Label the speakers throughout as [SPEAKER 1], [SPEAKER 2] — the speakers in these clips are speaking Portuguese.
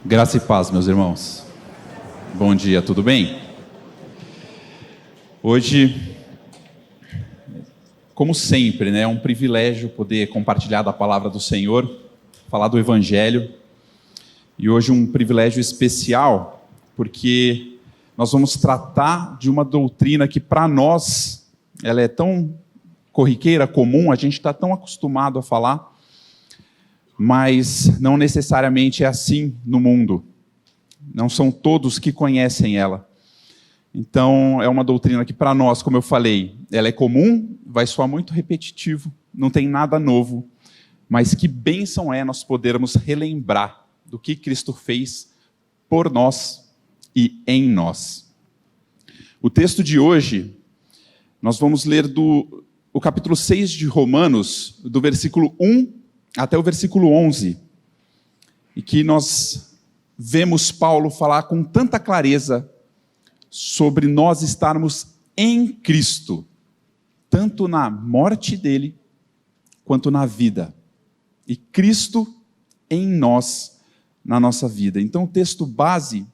[SPEAKER 1] Graça e paz, meus irmãos. Bom dia, tudo bem? Hoje, como sempre, é um privilégio poder compartilhar da palavra do Senhor, falar do Evangelho. E hoje um privilégio especial, porque nós vamos tratar de uma doutrina que para nós, ela é tão corriqueira, comum, a gente está tão acostumado a falar, mas não necessariamente é assim no mundo. Não são todos que conhecem ela. Então, é uma doutrina que para nós, como eu falei, ela é comum, vai soar muito repetitivo, não tem nada novo, mas que bênção é nós podermos relembrar do que Cristo fez por nós e em nós. O texto de hoje, nós vamos ler o capítulo 6 de Romanos, do versículo 1 até o versículo 11, e que nós vemos Paulo falar com tanta clareza sobre nós estarmos em Cristo, tanto na morte dele, quanto na vida, e Cristo em nós, na nossa vida. Então o texto base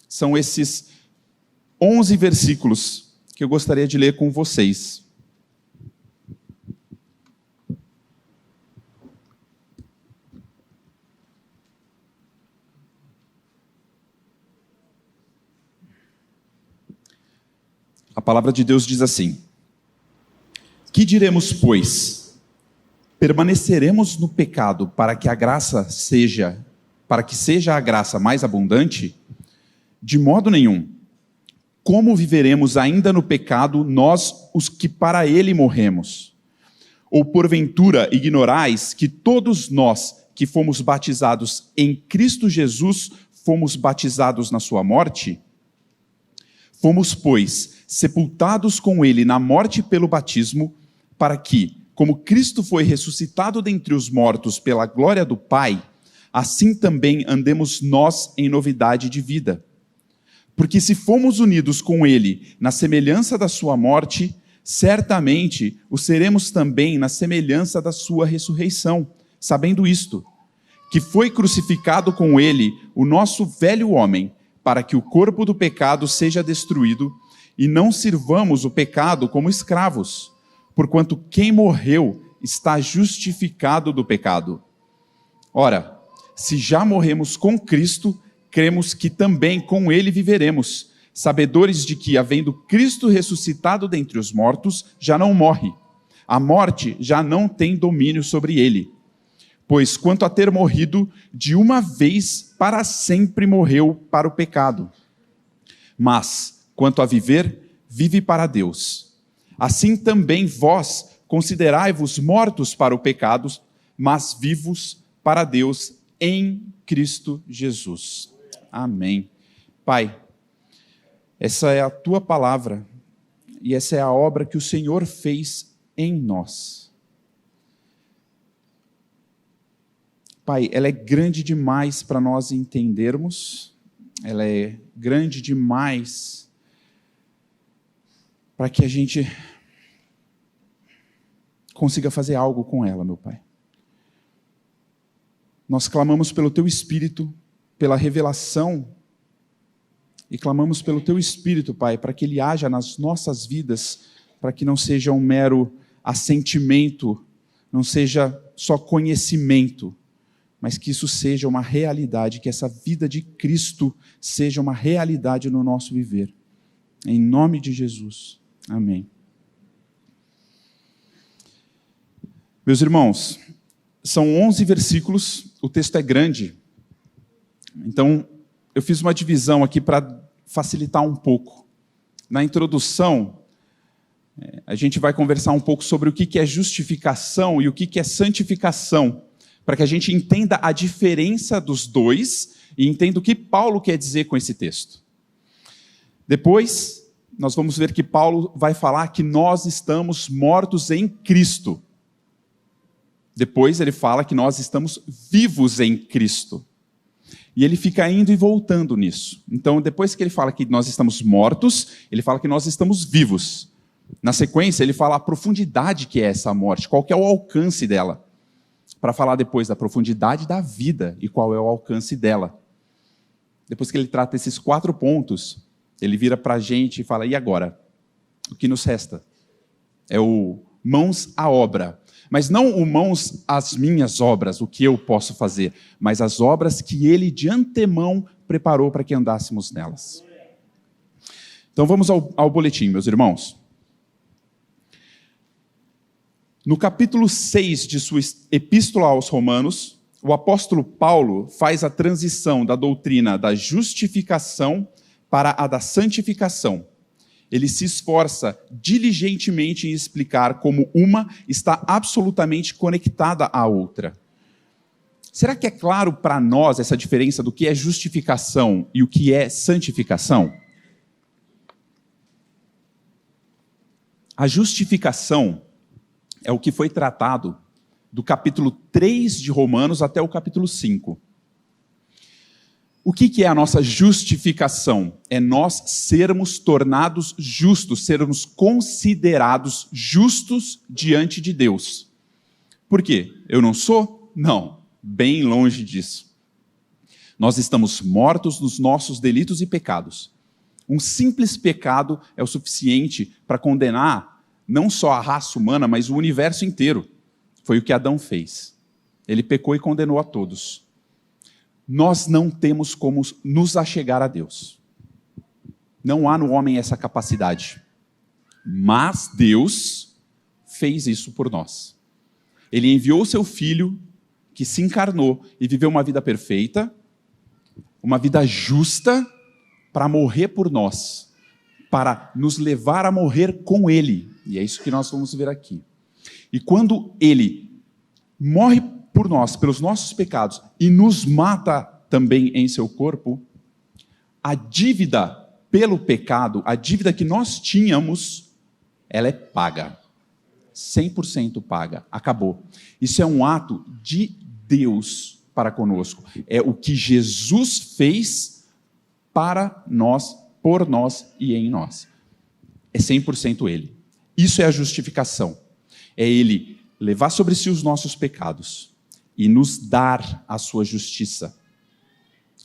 [SPEAKER 1] são esses 11 versículos que eu gostaria de ler com vocês. A palavra de Deus diz assim: que diremos, pois? Permaneceremos no pecado para que seja a graça mais abundante? De modo nenhum. Como viveremos ainda no pecado nós, os que para ele morremos? Ou porventura ignorais que todos nós que fomos batizados em Cristo Jesus fomos batizados na sua morte? Fomos, pois, sepultados com ele na morte pelo batismo, para que, como Cristo foi ressuscitado dentre os mortos pela glória do Pai, assim também andemos nós em novidade de vida. Porque se fomos unidos com ele na semelhança da sua morte, certamente o seremos também na semelhança da sua ressurreição, sabendo isto, que foi crucificado com ele o nosso velho homem, para que o corpo do pecado seja destruído, e não sirvamos o pecado como escravos, porquanto quem morreu está justificado do pecado. Ora, se já morremos com Cristo, cremos que também com ele viveremos, sabedores de que, havendo Cristo ressuscitado dentre os mortos, já não morre. A morte já não tem domínio sobre ele. Pois quanto a ter morrido, de uma vez para sempre morreu para o pecado. Mas, quanto a viver, vive para Deus. Assim também vós considerai-vos mortos para o pecado, mas vivos para Deus em Cristo Jesus. Amém. Pai, essa é a tua palavra e essa é a obra que o Senhor fez em nós. Pai, ela é grande demais para nós entendermos, ela é grande demais para que a gente consiga fazer algo com ela, meu Pai. Nós clamamos pelo Teu Espírito, pela revelação, e clamamos pelo Teu Espírito, Pai, para que Ele haja nas nossas vidas, para que não seja um mero assentimento, não seja só conhecimento, mas que isso seja uma realidade, que essa vida de Cristo seja uma realidade no nosso viver. Em nome de Jesus. Amém. Meus irmãos, são 11 versículos, o texto é grande. Então, eu fiz uma divisão aqui para facilitar um pouco. Na introdução, a gente vai conversar um pouco sobre o que é justificação e o que é santificação, para que a gente entenda a diferença dos dois e entenda o que Paulo quer dizer com esse texto. Depois, nós vamos ver que Paulo vai falar que nós estamos mortos em Cristo. Depois ele fala que nós estamos vivos em Cristo. E ele fica indo e voltando nisso. Então, depois que ele fala que nós estamos mortos, ele fala que nós estamos vivos. Na sequência, ele fala a profundidade que é essa morte, qual que é o alcance dela. Para falar depois da profundidade da vida e qual é o alcance dela. depois que ele trata esses 4 pontos, ele vira para a gente e fala, e agora? O que nos resta? É o mãos à obra. Mas não o mãos às minhas obras, o que eu posso fazer, mas as obras que ele de antemão preparou para que andássemos nelas. Então vamos ao boletim, meus irmãos. No capítulo 6 de sua epístola aos Romanos, o apóstolo Paulo faz a transição da doutrina da justificação para a da santificação. Ele se esforça diligentemente em explicar como uma está absolutamente conectada à outra. Será que é claro para nós essa diferença do que é justificação e o que é santificação? A justificação é o que foi tratado do capítulo 3 de Romanos até o capítulo 5. O que é a nossa justificação? É nós sermos tornados justos, sermos considerados justos diante de Deus. Por quê? Eu não sou? Não, bem longe disso. Nós estamos mortos nos nossos delitos e pecados. Um simples pecado é o suficiente para condenar não só a raça humana, mas o universo inteiro. Foi o que Adão fez. Ele pecou e condenou a todos. Nós não temos como nos achegar a Deus. Não há no homem essa capacidade. Mas Deus fez isso por nós. Ele enviou o seu Filho, que se encarnou e viveu uma vida perfeita, uma vida justa, para morrer por nós, para nos levar a morrer com Ele. E é isso que nós vamos ver aqui. E quando Ele morre por nós, pelos nossos pecados, e nos mata também em seu corpo, a dívida pelo pecado, a dívida que nós tínhamos, ela é paga. 100% paga. Acabou. Isso é um ato de Deus para conosco. É o que Jesus fez para nós, por nós e em nós. É 100% Ele. Isso é a justificação. É Ele levar sobre si os nossos pecados e nos dar a sua justiça.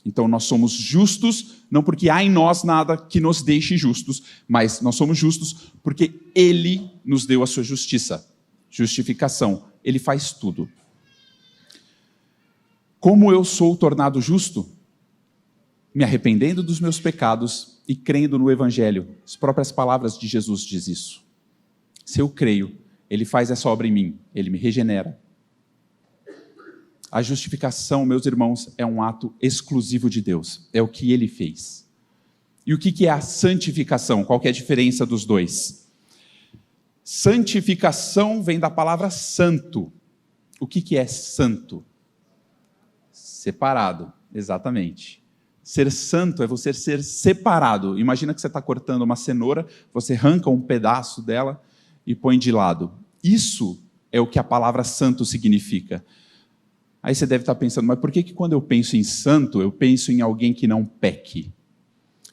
[SPEAKER 1] Então nós somos justos, não porque há em nós nada que nos deixe justos, mas nós somos justos porque Ele nos deu a sua justiça. Justificação. Ele faz tudo. Como eu sou tornado justo? Me arrependendo dos meus pecados e crendo no Evangelho. As próprias palavras de Jesus diz isso. Se eu creio, Ele faz essa obra em mim, Ele me regenera. A justificação, meus irmãos, é um ato exclusivo de Deus. É o que Ele fez. E o que é a santificação? Qual que é a diferença dos dois? Santificação vem da palavra santo. O que é santo? Separado, exatamente. Ser santo é você ser separado. Imagina que você está cortando uma cenoura, você arranca um pedaço dela e põe de lado. Isso é o que a palavra santo significa. Aí você deve estar pensando, mas por que quando eu penso em santo, eu penso em alguém que não peque?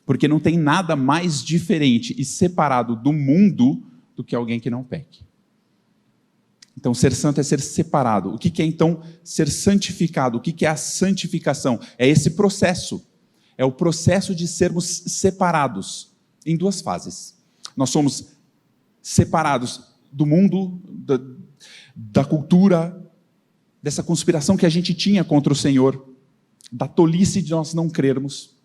[SPEAKER 1] Porque não tem nada mais diferente e separado do mundo do que alguém que não peque. Então, ser santo é ser separado. O que é, então, ser santificado? O que é a santificação? É esse processo. É o processo de sermos separados em 2 fases. Nós somos separados do mundo, da cultura, dessa conspiração que a gente tinha contra o Senhor, da tolice de nós não crermos.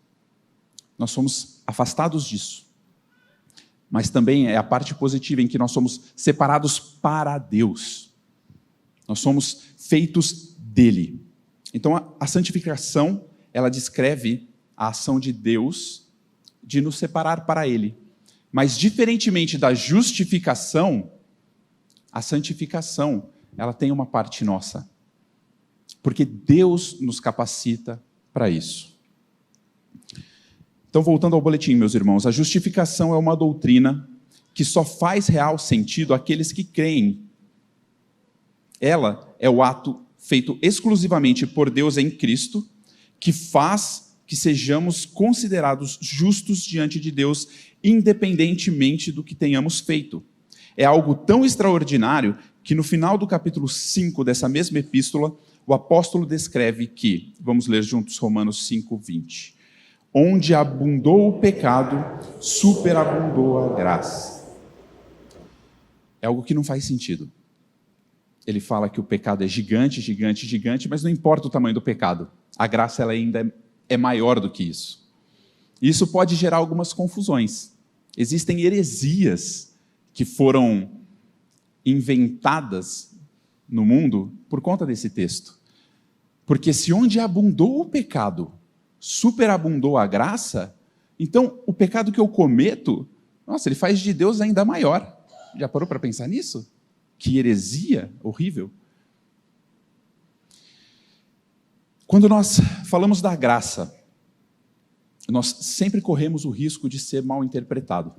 [SPEAKER 1] Nós somos afastados disso. Mas também é a parte positiva em que nós somos separados para Deus. Nós somos feitos dele. Então a santificação, ela descreve a ação de Deus de nos separar para Ele. Mas diferentemente da justificação, a santificação, ela tem uma parte nossa. Porque Deus nos capacita para isso. Então, voltando ao boletim, meus irmãos, a justificação é uma doutrina que só faz real sentido àqueles que creem. Ela é o ato feito exclusivamente por Deus em Cristo, que faz que sejamos considerados justos diante de Deus, independentemente do que tenhamos feito. É algo tão extraordinário que no final do capítulo 5 dessa mesma epístola, o apóstolo descreve que, vamos ler juntos Romanos 5:20, Onde abundou o pecado, superabundou a graça. É algo que não faz sentido. Ele fala que o pecado é gigante, gigante, gigante, mas não importa o tamanho do pecado. A graça ela ainda é maior do que isso. Isso pode gerar algumas confusões. Existem heresias que foram inventadas no mundo por conta desse texto. Porque se onde abundou o pecado, superabundou a graça, então o pecado que eu cometo, nossa, ele faz de Deus ainda maior. Já parou para pensar nisso? Que heresia horrível. Quando nós falamos da graça, nós sempre corremos o risco de ser mal interpretado.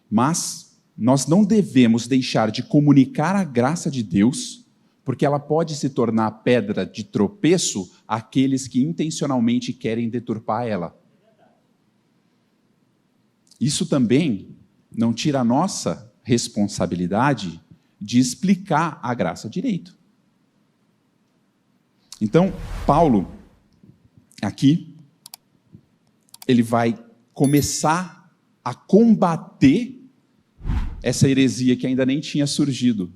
[SPEAKER 1] Mas nós não devemos deixar de comunicar a graça de Deus, porque ela pode se tornar pedra de tropeço àqueles que intencionalmente querem deturpar ela. Isso também não tira a nossa responsabilidade de explicar a graça direito. Então, Paulo, aqui, ele vai começar a combater essa heresia que ainda nem tinha surgido.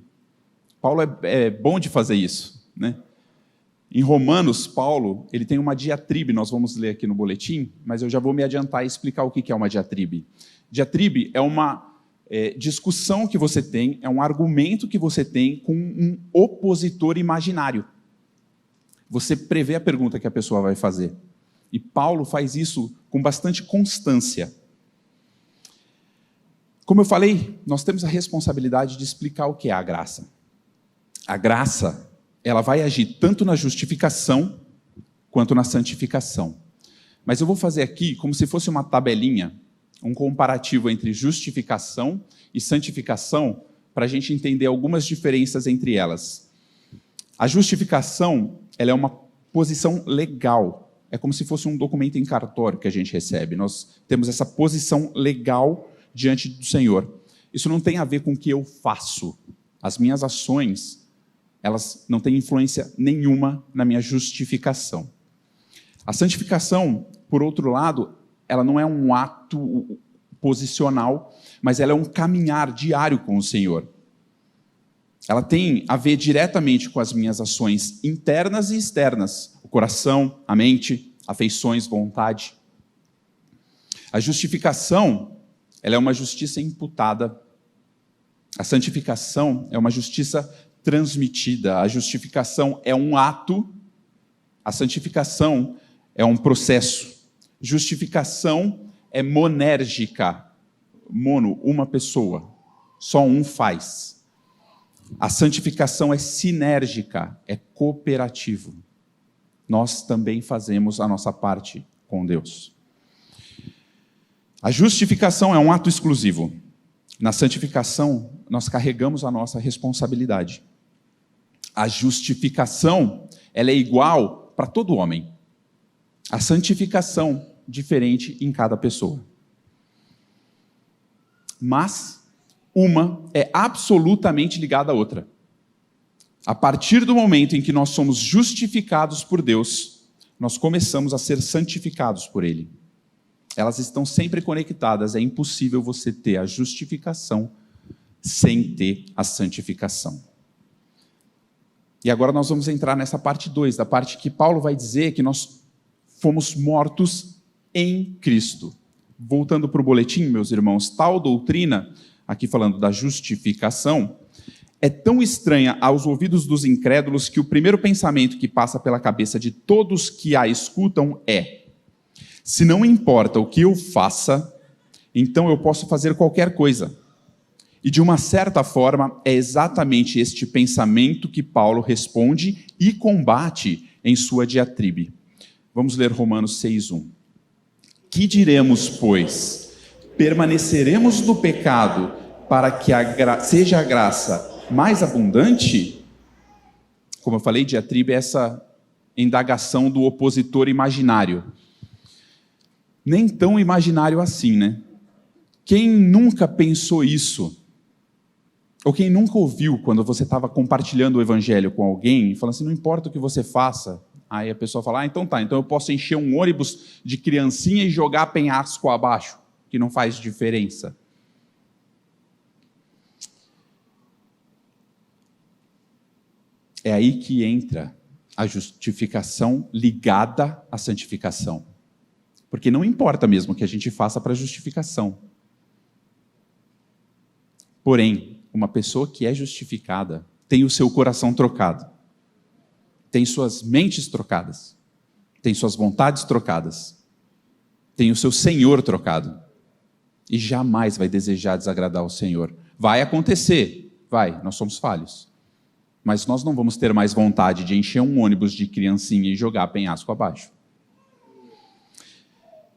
[SPEAKER 1] Paulo é bom de fazer isso, né? Em Romanos, Paulo, ele tem uma diatribe, nós vamos ler aqui no boletim, mas eu já vou me adiantar e explicar o que é uma diatribe. Diatribe é uma discussão que você tem, é um argumento que você tem com um opositor imaginário. Você prevê a pergunta que a pessoa vai fazer. E Paulo faz isso com bastante constância. Como eu falei, nós temos a responsabilidade de explicar o que é a graça. A graça, ela vai agir tanto na justificação quanto na santificação. Mas eu vou fazer aqui como se fosse uma tabelinha, um comparativo entre justificação e santificação, para a gente entender algumas diferenças entre elas. A justificação, ela é uma posição legal. É como se fosse um documento em cartório que a gente recebe. Nós temos essa posição legal diante do Senhor. Isso não tem a ver com o que eu faço. As minhas ações, elas não têm influência nenhuma na minha justificação. A santificação, por outro lado, ela não é um ato posicional, mas ela é um caminhar diário com o Senhor. Ela tem a ver diretamente com as minhas ações internas e externas, o coração, a mente, afeições, vontade. A justificação, ela é uma justiça imputada. A santificação é uma justiça transmitida. A justificação é um ato, a santificação é um processo. Justificação é monérgica. Mono, uma pessoa. Só um faz. A santificação é sinérgica, é cooperativo. Nós também fazemos a nossa parte com Deus. A justificação é um ato exclusivo. Na santificação, nós carregamos a nossa responsabilidade. A justificação, ela é igual para todo homem. A santificação, diferente em cada pessoa. Mas uma é absolutamente ligada à outra. A partir do momento em que nós somos justificados por Deus, nós começamos a ser santificados por Ele. Elas estão sempre conectadas, é impossível você ter a justificação sem ter a santificação. E agora nós vamos entrar nessa parte 2, da parte que Paulo vai dizer que nós fomos mortos em Cristo. Voltando para o boletim, meus irmãos, tal doutrina, aqui falando da justificação, é tão estranha aos ouvidos dos incrédulos que o primeiro pensamento que passa pela cabeça de todos que a escutam é: se não importa o que eu faça, então eu posso fazer qualquer coisa. E de uma certa forma, é exatamente este pensamento que Paulo responde e combate em sua diatribe. Vamos ler Romanos 6:1. Que diremos, pois? Permaneceremos no pecado para que seja a graça mais abundante? Como eu falei, diatribe é essa indagação do opositor imaginário. Nem tão imaginário assim, né? Quem nunca pensou isso? Ou quem nunca ouviu quando você estava compartilhando o evangelho com alguém, falando assim, não importa o que você faça, Aí a pessoa fala, então tá, então eu posso encher um ônibus de criancinha e jogar penhasco abaixo, que não faz diferença. É aí que entra a justificação ligada à santificação. Porque não importa mesmo o que a gente faça para justificação. Porém, uma pessoa que é justificada tem o seu coração trocado, tem suas mentes trocadas, tem suas vontades trocadas, tem o seu Senhor trocado, e jamais vai desejar desagradar o Senhor. Vai acontecer, vai, nós somos falhos, mas nós não vamos ter mais vontade de encher um ônibus de criancinha e jogar penhasco abaixo.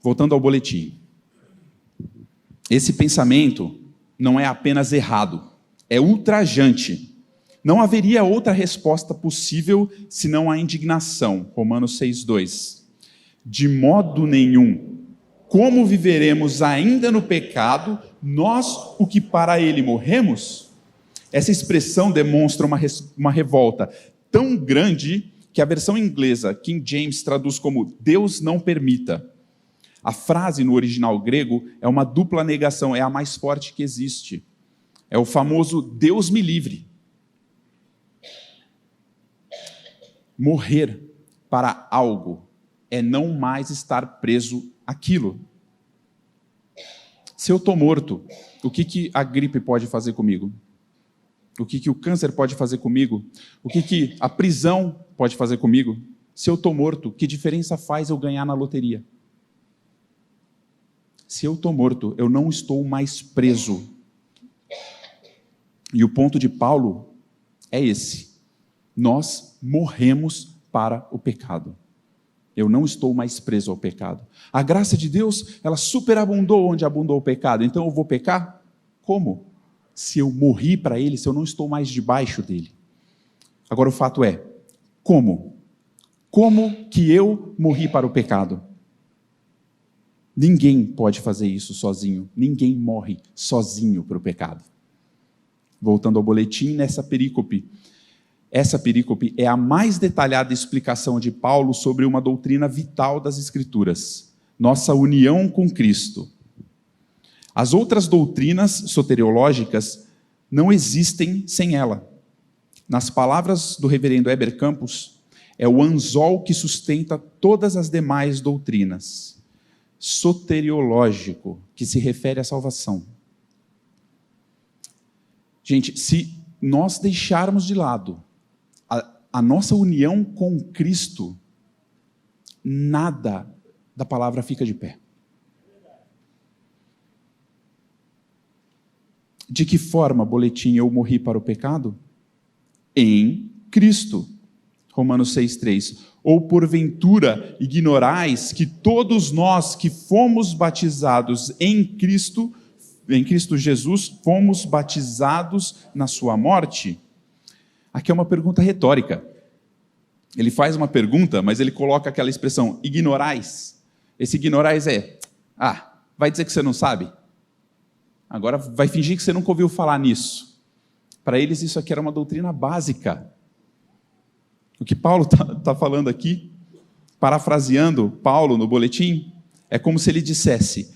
[SPEAKER 1] Voltando ao boletim, esse pensamento não é apenas errado, é ultrajante. Não haveria outra resposta possível senão a indignação. Romanos 6,2. De modo nenhum, como viveremos ainda no pecado, nós, o que para ele morremos? Essa expressão demonstra uma revolta tão grande que a versão inglesa, King James, traduz como Deus não permita. A frase no original grego é uma dupla negação, é a mais forte que existe. É o famoso Deus me livre. Morrer para algo é não mais estar preso àquilo. Se eu estou morto, o que a gripe pode fazer comigo? O que o câncer pode fazer comigo? O que a prisão pode fazer comigo? Se eu estou morto, que diferença faz eu ganhar na loteria? Se eu estou morto, eu não estou mais preso. E o ponto de Paulo é esse. Nós morremos para o pecado. Eu não estou mais preso ao pecado. A graça de Deus, ela superabundou onde abundou o pecado. Então eu vou pecar? Como? Se eu morri para ele, se eu não estou mais debaixo dele. Agora o fato é, como? Como que eu morri para o pecado? Ninguém pode fazer isso sozinho. Ninguém morre sozinho para o pecado. Voltando ao boletim, nessa perícope. Essa perícope é a mais detalhada explicação de Paulo sobre uma doutrina vital das Escrituras. Nossa união com Cristo. As outras doutrinas soteriológicas não existem sem ela. Nas palavras do reverendo Heber Campos, é o anzol que sustenta todas as demais doutrinas. Soteriológico, que se refere à salvação. Gente, se nós deixarmos de lado a nossa união com Cristo, nada da palavra fica de pé. De que forma, boletim, eu morri para o pecado? Em Cristo. Romanos 6,3. Ou porventura ignorais que todos nós que fomos batizados em Cristo Jesus, fomos batizados na sua morte? Aqui é uma pergunta retórica. Ele faz uma pergunta, mas ele coloca aquela expressão, ignorais. Esse ignorais é, vai dizer que você não sabe? Agora vai fingir que você nunca ouviu falar nisso. Para eles isso aqui era uma doutrina básica. O que Paulo está falando aqui, parafraseando Paulo no boletim, é como se ele dissesse,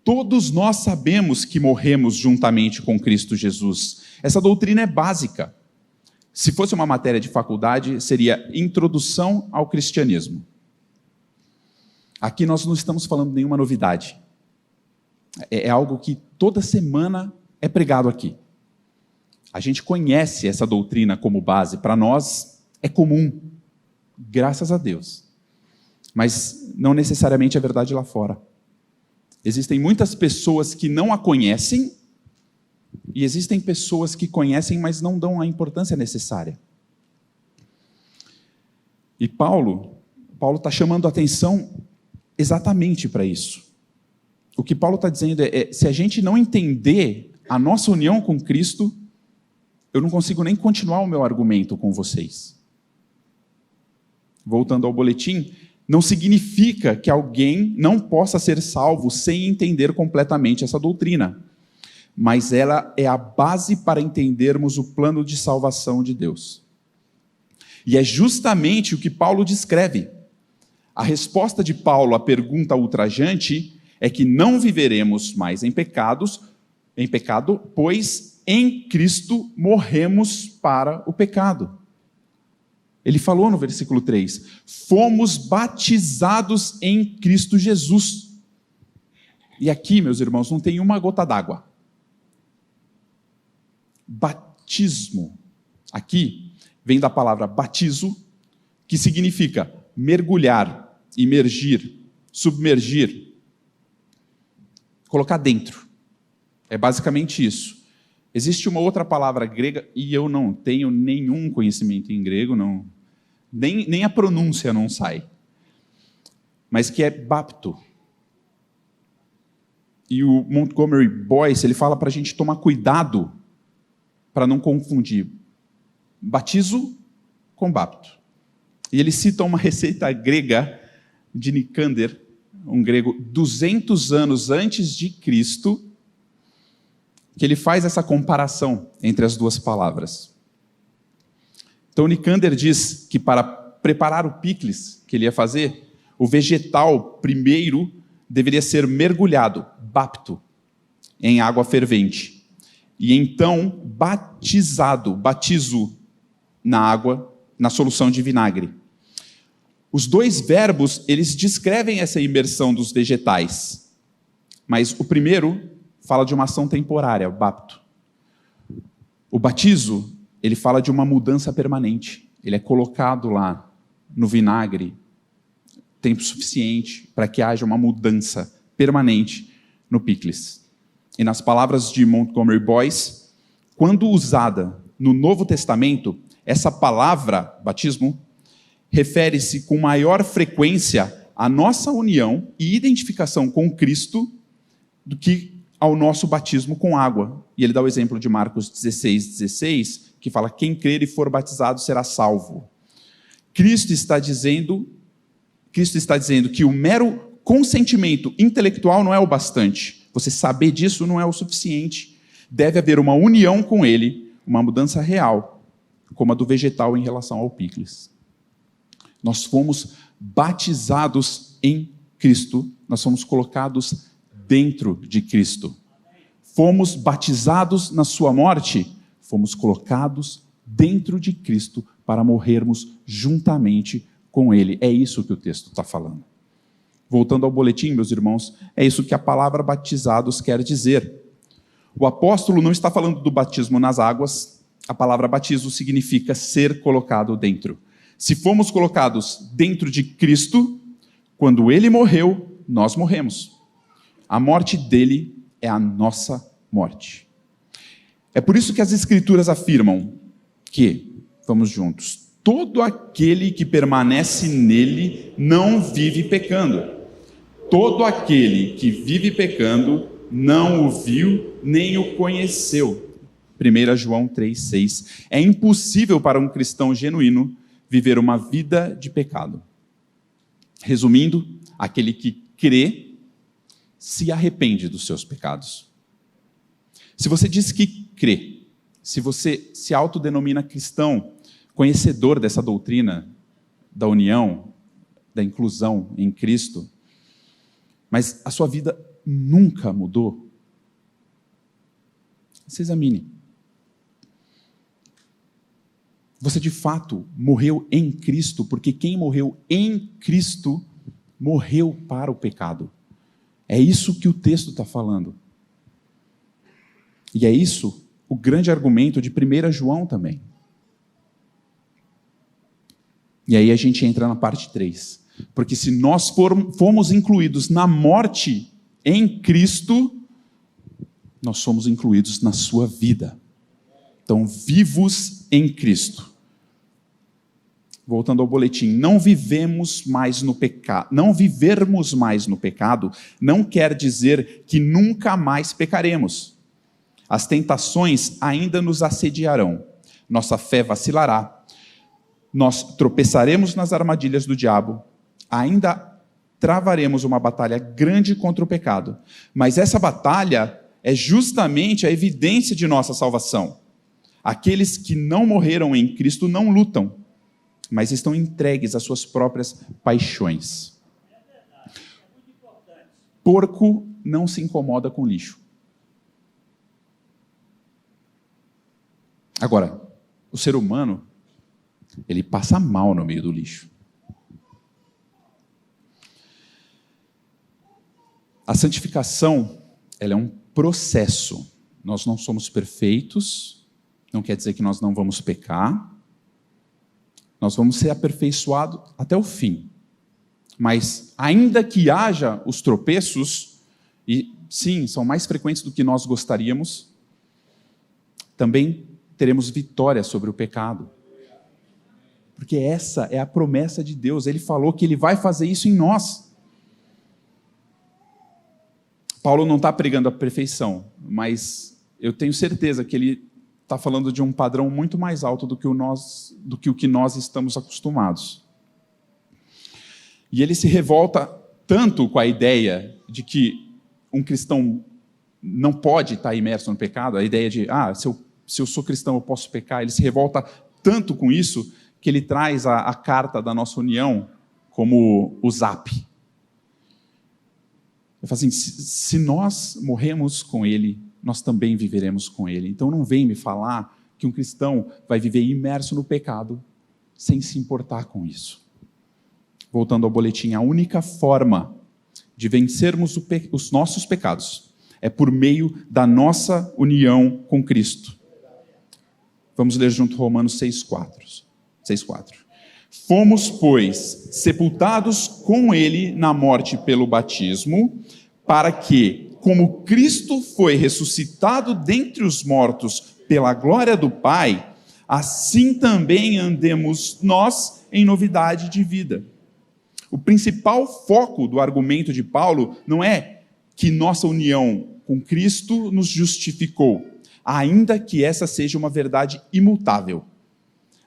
[SPEAKER 1] todos nós sabemos que morremos juntamente com Cristo Jesus. Essa doutrina é básica. Se fosse uma matéria de faculdade, seria Introdução ao Cristianismo. Aqui nós não estamos falando de nenhuma novidade. É algo que toda semana é pregado aqui. A gente conhece essa doutrina como base. Para nós é comum, graças a Deus. Mas não necessariamente é verdade lá fora. Existem muitas pessoas que não a conhecem, e existem pessoas que conhecem, mas não dão a importância necessária. E Paulo está chamando a atenção exatamente para isso. O que Paulo está dizendo é, se a gente não entender a nossa união com Cristo, eu não consigo nem continuar o meu argumento com vocês. Voltando ao boletim, não significa que alguém não possa ser salvo sem entender completamente essa doutrina. Mas ela é a base para entendermos o plano de salvação de Deus. E é justamente o que Paulo descreve. A resposta de Paulo à pergunta ultrajante é que não viveremos mais em pecado, pois em Cristo morremos para o pecado. Ele falou no versículo 3, fomos batizados em Cristo Jesus. E aqui, meus irmãos, não tem uma gota d'água. Batismo. Aqui vem da palavra batizo, que significa mergulhar, imergir, submergir, colocar dentro. É basicamente isso. Existe uma outra palavra grega, e eu não tenho nenhum conhecimento em grego, nem a pronúncia não sai, mas que é bapto. E o Montgomery Boyce, ele fala para a gente tomar cuidado para não confundir batizo com bapto. E ele cita uma receita grega de Nicander, um grego 200 anos antes de Cristo, que ele faz essa comparação entre as duas palavras. Então, Nicander diz que para preparar o picles que ele ia fazer, o vegetal primeiro deveria ser mergulhado, bapto, em água fervente. E então batizado, batizo, na água, na solução de vinagre. Os dois verbos, eles descrevem essa imersão dos vegetais. Mas o primeiro fala de uma ação temporária, o bapto. O batizo, ele fala de uma mudança permanente. Ele é colocado lá no vinagre tempo suficiente para que haja uma mudança permanente no picles. E nas palavras de Montgomery Boyce, quando usada no Novo Testamento, essa palavra, batismo, refere-se com maior frequência à nossa união e identificação com Cristo do que ao nosso batismo com água. E ele dá o exemplo de Marcos 16, que fala, quem crer e for batizado será salvo. Cristo está dizendo que o mero consentimento intelectual não é o bastante. Você saber disso não é o suficiente. Deve haver uma união com ele, uma mudança real, como a do vegetal em relação ao picles. Nós fomos batizados em Cristo, nós fomos colocados dentro de Cristo. Fomos batizados na sua morte, fomos colocados dentro de Cristo para morrermos juntamente com Ele. É isso que o texto está falando. Voltando ao boletim, meus irmãos, é isso que a palavra batizados quer dizer. O apóstolo não está falando do batismo nas águas, a palavra batismo significa ser colocado dentro. Se fomos colocados dentro de Cristo, quando Ele morreu, nós morremos. A morte dele é a nossa morte. É por isso que as Escrituras afirmam que, vamos juntos, todo aquele que permanece nele não vive pecando. Todo aquele que vive pecando não o viu nem o conheceu. 1 João 3,6. É impossível para um cristão genuíno viver uma vida de pecado. Resumindo, aquele que crê se arrepende dos seus pecados. Se você diz que crê, se você se autodenomina cristão, conhecedor dessa doutrina da união, da inclusão em Cristo, mas a sua vida nunca mudou, se examine. Você de fato morreu em Cristo, porque quem morreu em Cristo morreu para o pecado. É isso que o texto está falando. E é isso o grande argumento de 1 João também. E aí a gente entra na parte 3. Porque se nós fomos incluídos na morte em Cristo, nós somos incluídos na sua vida. Então, vivos em Cristo. Voltando ao boletim, não vivermos mais no pecado não quer dizer que nunca mais pecaremos. As tentações ainda nos assediarão. Nossa fé vacilará. Nós tropeçaremos nas armadilhas do diabo. Ainda travaremos uma batalha grande contra o pecado. Mas essa batalha é justamente a evidência de nossa salvação. Aqueles que não morreram em Cristo não lutam. mas estão entregues às suas próprias paixões. Porco não se incomoda com lixo. Agora, o ser humano, ele passa mal no meio do lixo. A santificação, ela é um processo. Nós não somos perfeitos, não quer dizer que nós não vamos pecar. Nós vamos ser aperfeiçoados até o fim. Mas, ainda que haja os tropeços, e sim, são mais frequentes do que nós gostaríamos, também teremos vitória sobre o pecado. Porque essa é a promessa de Deus. Ele falou que Ele vai fazer isso em nós. Paulo não está pregando a perfeição, mas eu tenho certeza que ele está falando de um padrão muito mais alto do que o que nós estamos acostumados. E ele se revolta tanto com a ideia de que um cristão não pode estar imerso no pecado, a ideia de, se eu sou cristão eu posso pecar. Ele se revolta tanto com isso que ele traz a carta da nossa união como o Zap. Ele fala assim, se nós morremos com ele, nós também viveremos com ele. Então não vem me falar que um cristão vai viver imerso no pecado sem se importar com isso. Voltando ao boletim, a única forma de vencermos os nossos pecados é por meio da nossa união com Cristo. Vamos ler junto Romanos 6,4. Fomos, pois, sepultados com ele na morte pelo batismo, para que, como Cristo foi ressuscitado dentre os mortos pela glória do Pai, assim também andemos nós em novidade de vida. O principal foco do argumento de Paulo não é que nossa união com Cristo nos justificou, ainda que essa seja uma verdade imutável.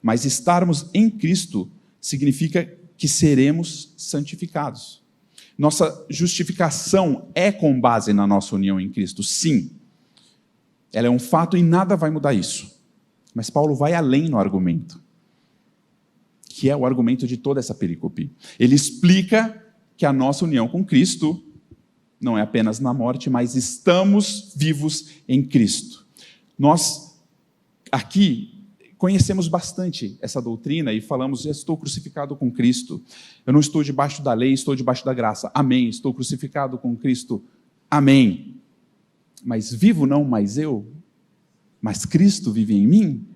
[SPEAKER 1] Mas estarmos em Cristo significa que seremos santificados. Nossa justificação é com base na nossa união em Cristo, sim. Ela é um fato e nada vai mudar isso. Mas Paulo vai além no argumento, que é o argumento de toda essa perícope. Ele explica que a nossa união com Cristo não é apenas na morte, mas estamos vivos em Cristo. Nós, aqui, conhecemos bastante essa doutrina e falamos, eu estou crucificado com Cristo, eu não estou debaixo da lei, estou debaixo da graça, amém, estou crucificado com Cristo, amém. Mas vivo não mais eu, mas Cristo vive em mim?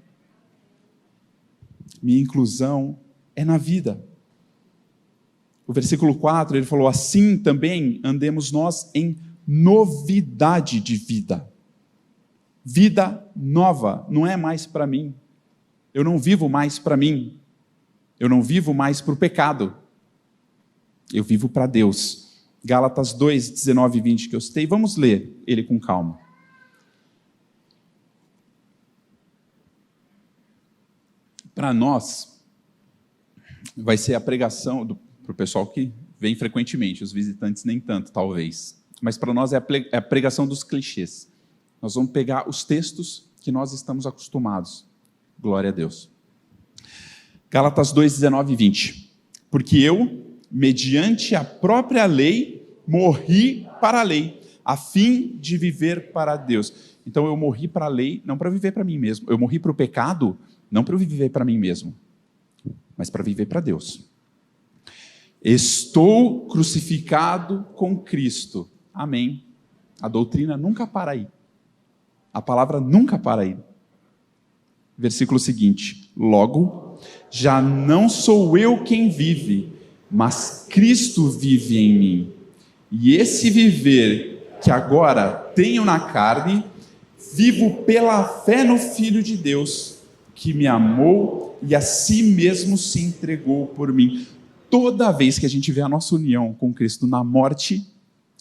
[SPEAKER 1] Minha inclusão é na vida. O versículo 4, ele falou, assim também andemos nós em novidade de vida. Vida nova, não é mais para mim. Eu não vivo mais para mim. Eu não vivo mais para o pecado. Eu vivo para Deus. Gálatas 2, 19 e 20 que eu citei. Vamos ler ele com calma. Para nós, vai ser a pregação, para o pessoal que vem frequentemente, os visitantes nem tanto, talvez. Mas para nós é a pregação dos clichês. Nós vamos pegar os textos que nós estamos acostumados. Glória a Deus. Gálatas 2, 19 e 20. Porque eu, mediante a própria lei, morri para a lei, a fim de viver para Deus. Então eu morri para a lei, não para viver para mim mesmo. Eu morri para o pecado, não para viver para mim mesmo, mas para viver para Deus. Estou crucificado com Cristo. Amém. A doutrina nunca para aí. A palavra nunca para aí. Versículo seguinte. Logo, já não sou eu quem vive, mas Cristo vive em mim. E esse viver que agora tenho na carne, vivo pela fé no Filho de Deus, que me amou e a si mesmo se entregou por mim. Toda vez que a gente vê a nossa união com Cristo na morte,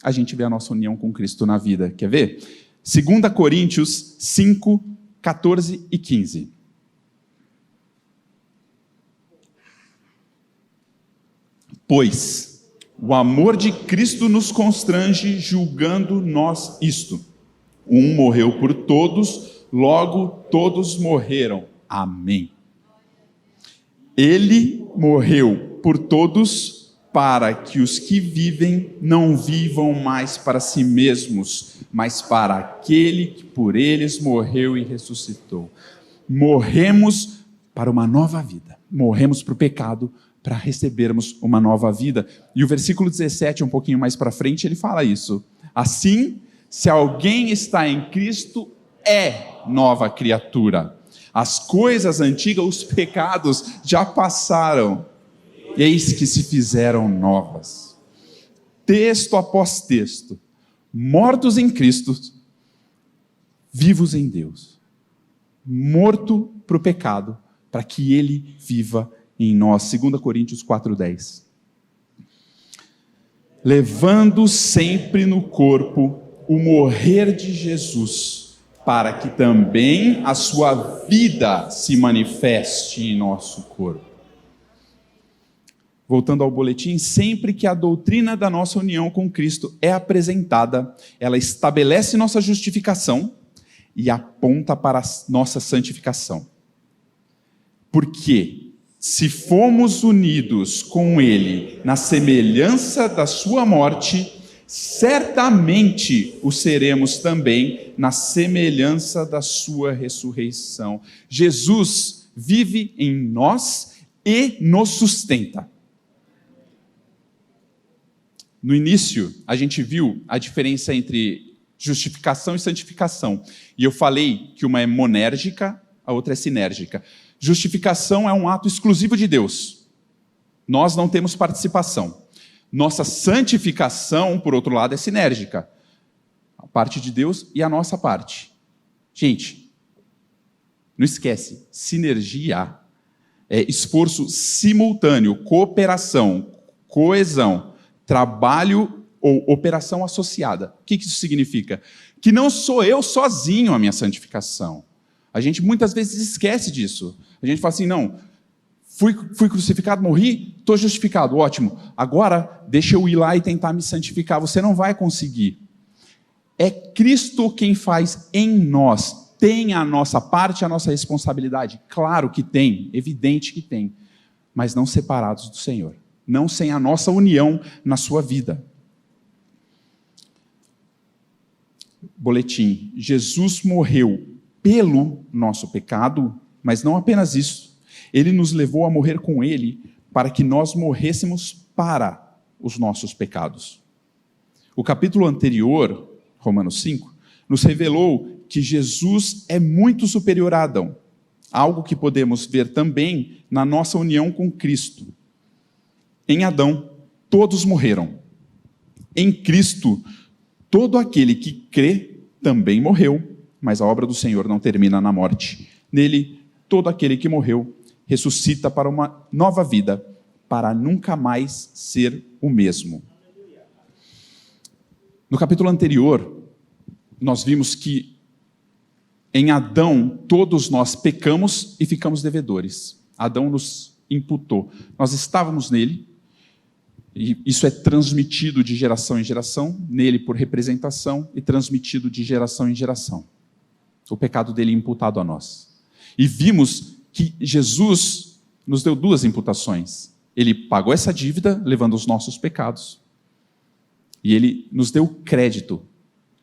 [SPEAKER 1] a gente vê a nossa união com Cristo na vida. Quer ver? 2 Coríntios 5, 14 e 15. Pois o amor de Cristo nos constrange, julgando nós isto. Um morreu por todos, logo todos morreram. Amém. Ele morreu por todos, para que os que vivem não vivam mais para si mesmos, mas para aquele que por eles morreu e ressuscitou. Morremos para uma nova vida. Morremos para o pecado, para recebermos uma nova vida. E o versículo 17, um pouquinho mais para frente, ele fala isso. Assim, se alguém está em Cristo, é nova criatura. As coisas antigas, os pecados já passaram, eis que se fizeram novas. Texto após texto. Mortos em Cristo, vivos em Deus. Morto para o pecado, para que Ele viva em nós. 2 Coríntios 4,10. Levando sempre no corpo o morrer de Jesus, para que também a sua vida se manifeste em nosso corpo. Voltando ao boletim, sempre que a doutrina da nossa união com Cristo é apresentada, ela estabelece nossa justificação e aponta para a nossa santificação. Porque, se fomos unidos com Ele na semelhança da sua morte, certamente o seremos também na semelhança da sua ressurreição. Jesus vive em nós e nos sustenta. No início, a gente viu a diferença entre justificação e santificação. E eu falei que uma é monérgica, a outra é sinérgica. Justificação é um ato exclusivo de Deus. Nós não temos participação. Nossa santificação, por outro lado, é sinérgica. A parte de Deus e a nossa parte. Gente, não esquece, sinergia é esforço simultâneo, cooperação, coesão, trabalho ou operação associada. O que isso significa? Que não sou eu sozinho a minha santificação. A gente muitas vezes esquece disso. A gente fala assim, não, fui crucificado, morri, estou justificado, ótimo. Agora, deixa eu ir lá e tentar me santificar. Você não vai conseguir. É Cristo quem faz em nós. Tem a nossa parte, a nossa responsabilidade? Claro que tem, evidente que tem. Mas não separados do Senhor. Não sem a nossa união na sua vida. Boletim. Jesus morreu pelo nosso pecado, mas não apenas isso. Ele nos levou a morrer com Ele para que nós morrêssemos para os nossos pecados. O capítulo anterior, Romanos 5, nos revelou que Jesus é muito superior a Adão. Algo que podemos ver também na nossa união com Cristo. Em Adão, todos morreram. Em Cristo, todo aquele que crê também morreu, mas a obra do Senhor não termina na morte. Nele, todo aquele que morreu ressuscita para uma nova vida, para nunca mais ser o mesmo. No capítulo anterior, nós vimos que em Adão todos nós pecamos e ficamos devedores. Adão nos imputou. Nós estávamos nele, e isso é transmitido de geração em geração, nele por representação e transmitido de geração em geração. O pecado dele é imputado a nós. E vimos que Jesus nos deu duas imputações. Ele pagou essa dívida, levando os nossos pecados. E ele nos deu crédito,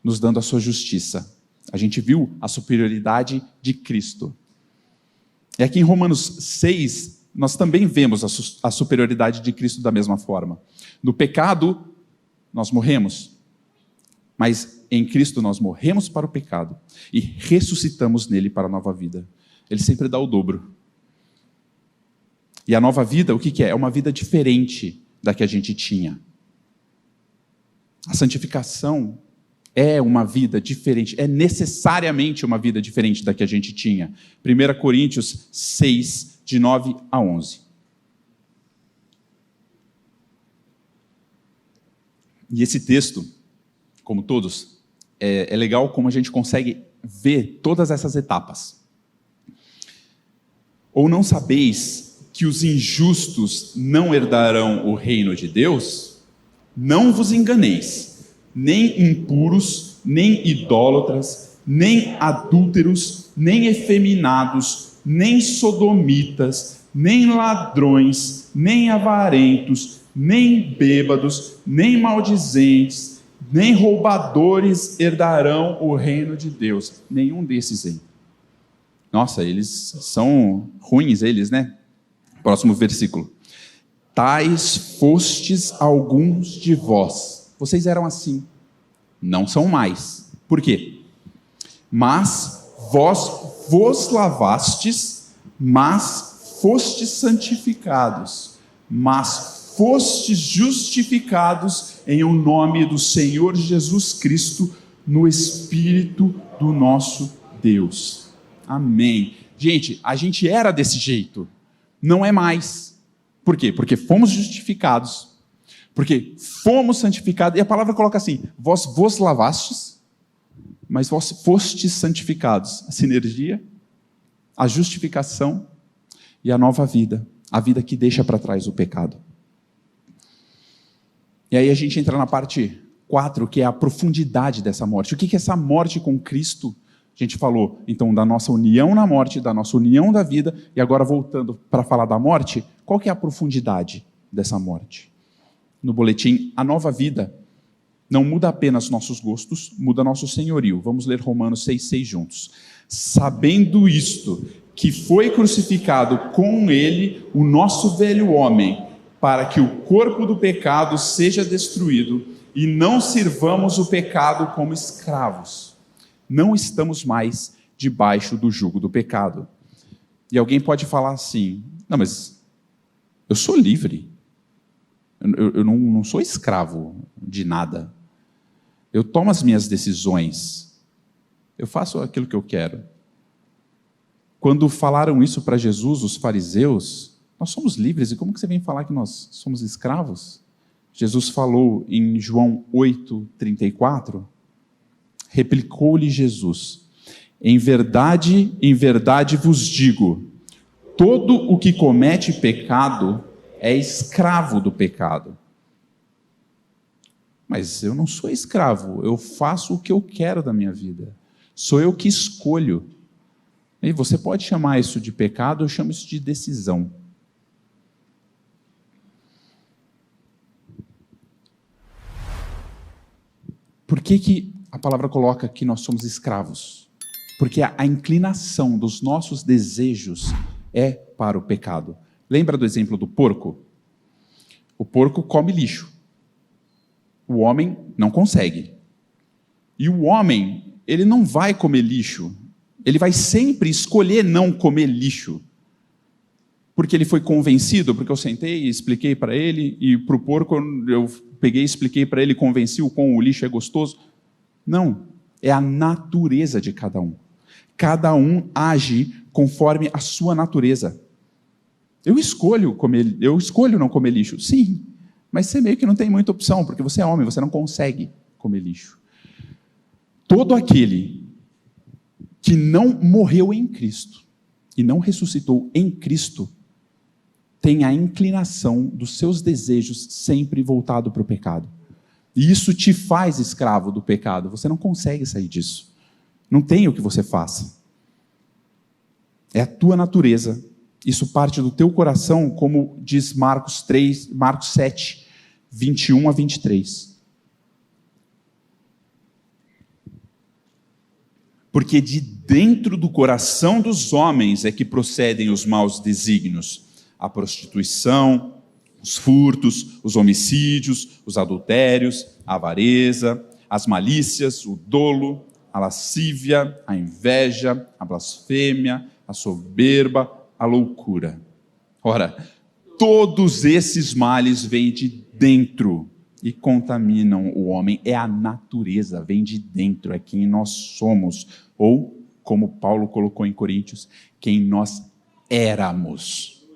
[SPEAKER 1] nos dando a sua justiça. A gente viu a superioridade de Cristo. E aqui em Romanos 6, nós também vemos a superioridade de Cristo da mesma forma. No pecado, nós morremos. Mas em Cristo nós morremos para o pecado e ressuscitamos nele para a nova vida. Ele sempre dá o dobro. E a nova vida, o que é? É uma vida diferente da que a gente tinha. A santificação é uma vida diferente, é necessariamente uma vida diferente da que a gente tinha. 1 Coríntios 6, de 9 a 11. E esse texto, como todos, é legal como a gente consegue ver todas essas etapas. Ou não sabeis que os injustos não herdarão o reino de Deus? Não vos enganeis, nem impuros, nem idólatras, nem adúlteros, nem efeminados, nem sodomitas, nem ladrões, nem avarentos, nem bêbados, nem maldizentes, nem roubadores herdarão o reino de Deus. Nenhum desses aí. Nossa, eles são ruins, né? Próximo versículo. Tais fostes alguns de vós. Vocês eram assim. Não são mais. Por quê? Mas vós vos lavastes, mas fostes santificados, mas fostes justificados em o nome do Senhor Jesus Cristo, no Espírito do nosso Deus. Amém. Gente, a gente era desse jeito, não é mais. Por quê? Porque fomos justificados, porque fomos santificados, e a palavra coloca assim, vós vos lavastes, mas vós fostes santificados. A sinergia, a justificação e a nova vida, a vida que deixa para trás o pecado. E aí a gente entra na parte 4, que é a profundidade dessa morte. O que é essa morte com Cristo? A gente falou, então, da nossa união na morte, da nossa união da vida, e agora voltando para falar da morte, qual que é a profundidade dessa morte? No boletim, a nova vida não muda apenas nossos gostos, muda nosso senhorio. Vamos ler Romanos 6,6 juntos. Sabendo isto, que foi crucificado com ele o nosso velho homem, para que o corpo do pecado seja destruído, e não sirvamos o pecado como escravos. Não estamos mais debaixo do jugo do pecado. E alguém pode falar assim, não, mas eu sou livre. Eu não sou escravo de nada. Eu tomo as minhas decisões. Eu faço aquilo que eu quero. Quando falaram isso para Jesus, os fariseus, nós somos livres, e como que você vem falar que nós somos escravos? Jesus falou em João 8,34, replicou-lhe Jesus, em verdade vos digo, todo o que comete pecado é escravo do pecado. Mas eu não sou escravo, eu faço o que eu quero da minha vida. Sou eu que escolho. E você pode chamar isso de pecado, eu chamo isso de decisão. Por que a palavra coloca que nós somos escravos? Porque a inclinação dos nossos desejos é para o pecado. Lembra do exemplo do porco? O porco come lixo. O homem não consegue. E o homem, ele não vai comer lixo. Ele vai sempre escolher não comer lixo. Porque ele foi convencido, porque eu sentei e expliquei para ele, e para o porco eu peguei e expliquei para ele, convenci o quão o lixo é gostoso. Não, é a natureza de cada um. Cada um age conforme a sua natureza. Eu escolho não comer lixo, sim, mas você meio que não tem muita opção, porque você é homem, você não consegue comer lixo. Todo aquele que não morreu em Cristo e não ressuscitou em Cristo, tem a inclinação dos seus desejos sempre voltado para o pecado. E isso te faz escravo do pecado. Você não consegue sair disso. Não tem o que você faça. É a tua natureza. Isso parte do teu coração, como diz Marcos 7, 21 a 23. Porque de dentro do coração dos homens é que procedem os maus desígnios, a prostituição, os furtos, os homicídios, os adultérios, a avareza, as malícias, o dolo, a lascívia, a inveja, a blasfêmia, a soberba, a loucura. Ora, todos esses males vêm de dentro e contaminam o homem. É a natureza, vem de dentro, é quem nós somos. Ou, como Paulo colocou em Coríntios, quem nós éramos.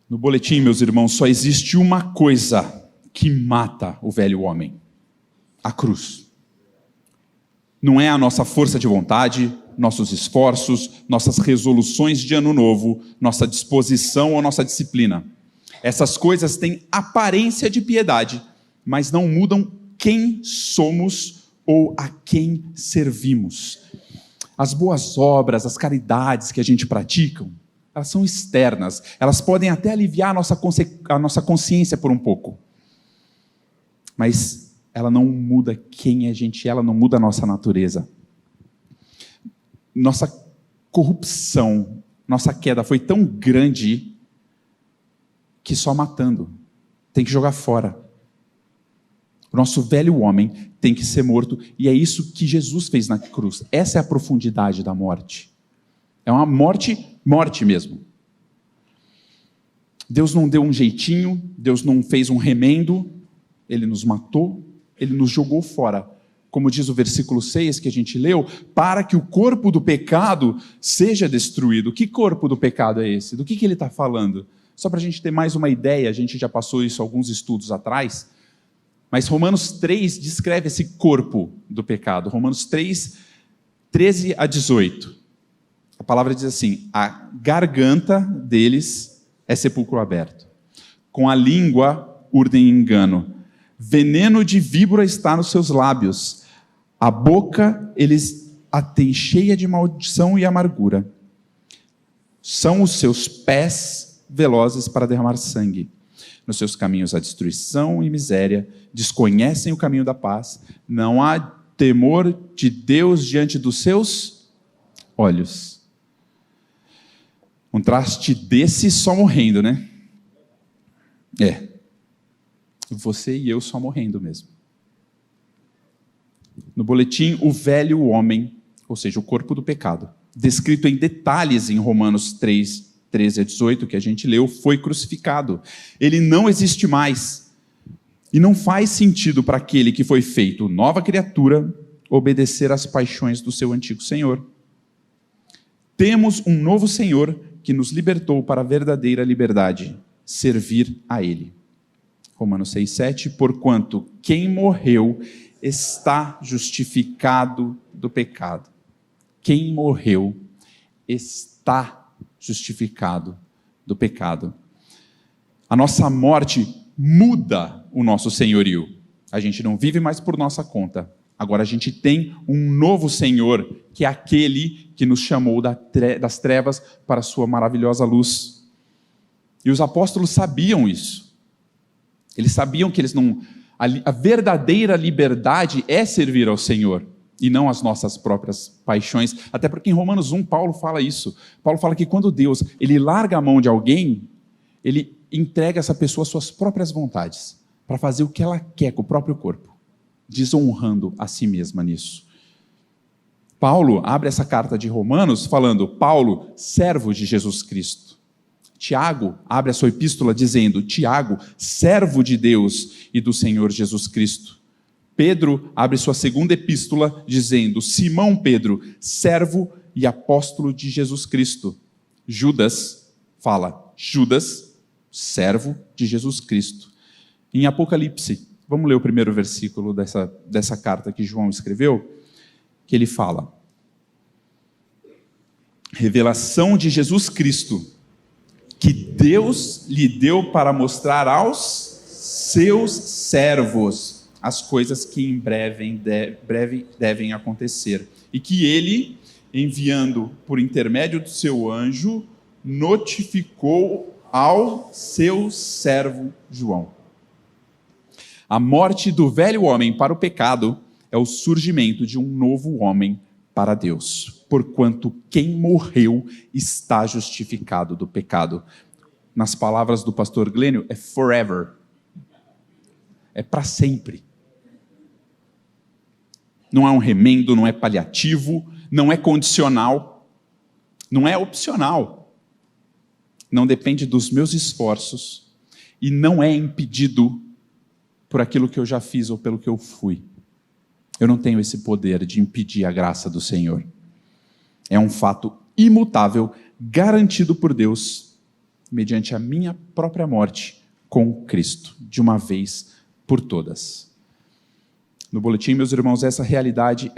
[SPEAKER 1] No boletim, meus irmãos, só existe uma coisa que mata o velho homem: a cruz. Não é a nossa força de vontade, nossos esforços, nossas resoluções de ano novo, nossa disposição ou nossa disciplina. Essas coisas têm aparência de piedade, mas não mudam quem somos ou a quem servimos. As boas obras, as caridades que a gente pratica, elas são externas. Elas podem até aliviar a nossa consciência por um pouco. Mas ela não muda quem a gente é, ela não muda a nossa natureza. Nossa corrupção, nossa queda foi tão grande que só matando. Tem que jogar fora. O nosso velho homem tem que ser morto. E é isso que Jesus fez na cruz. Essa é a profundidade da morte. É uma morte mesmo. Deus não deu um jeitinho, Deus não fez um remendo, Ele nos matou, Ele nos jogou fora. Como diz o versículo 6 que a gente leu, para que o corpo do pecado seja destruído. Que corpo do pecado é esse? Do que ele está falando? Só para a gente ter mais uma ideia, a gente já passou isso alguns estudos atrás, mas Romanos 3 descreve esse corpo do pecado. Romanos 3, 13 a 18. A palavra diz assim: a garganta deles é sepulcro aberto, com a língua urdem engano, veneno de víbora está nos seus lábios, a boca eles a têm cheia de maldição e amargura. São os seus pés velozes para derramar sangue. Nos seus caminhos há destruição e miséria, desconhecem o caminho da paz, não há temor de Deus diante dos seus olhos. Um traste desse só morrendo, né? Você e eu só morrendo mesmo. No boletim, o velho homem, ou seja, o corpo do pecado, descrito em detalhes em Romanos 3, 13 a 18, que a gente leu, foi crucificado. Ele não existe mais. E não faz sentido para aquele que foi feito nova criatura obedecer às paixões do seu antigo Senhor. Temos um novo Senhor que nos libertou para a verdadeira liberdade, servir a Ele. Romanos 6, 7, porquanto quem morreu está justificado do pecado. Quem morreu está justificado do pecado. A nossa morte muda o nosso senhorio. A gente não vive mais por nossa conta. Agora a gente tem um novo Senhor, que é aquele que nos chamou das trevas para a sua maravilhosa luz. E os apóstolos sabiam isso. Eles sabiam que a verdadeira liberdade é servir ao Senhor, e não as nossas próprias paixões. Até porque em Romanos 1, Paulo fala isso. Paulo fala que quando Deus ele larga a mão de alguém, ele entrega essa pessoa às suas próprias vontades, para fazer o que ela quer com o próprio corpo, desonrando a si mesma nisso. Paulo abre essa carta de Romanos falando: Paulo, servo de Jesus Cristo. Tiago abre a sua epístola dizendo: Tiago, servo de Deus e do Senhor Jesus Cristo. Pedro abre sua segunda epístola dizendo: Simão Pedro, servo e apóstolo de Jesus Cristo. Judas fala: Judas, servo de Jesus Cristo. Em Apocalipse, vamos ler o primeiro versículo dessa carta que João escreveu, que ele fala: revelação de Jesus Cristo, que Deus lhe deu para mostrar aos seus servos as coisas que em breve devem acontecer, e que ele, enviando por intermédio do seu anjo, notificou ao seu servo João. A morte do velho homem para o pecado é o surgimento de um novo homem para Deus, porquanto quem morreu está justificado do pecado. Nas palavras do pastor Glênio, é forever. É para sempre. Não é um remendo, não é paliativo, não é condicional, não é opcional. Não depende dos meus esforços e não é impedido por aquilo que eu já fiz ou pelo que eu fui. Eu não tenho esse poder de impedir a graça do Senhor. É um fato imutável, garantido por Deus, mediante a minha própria morte com Cristo, de uma vez por todas. No boletim, meus irmãos, essa realidade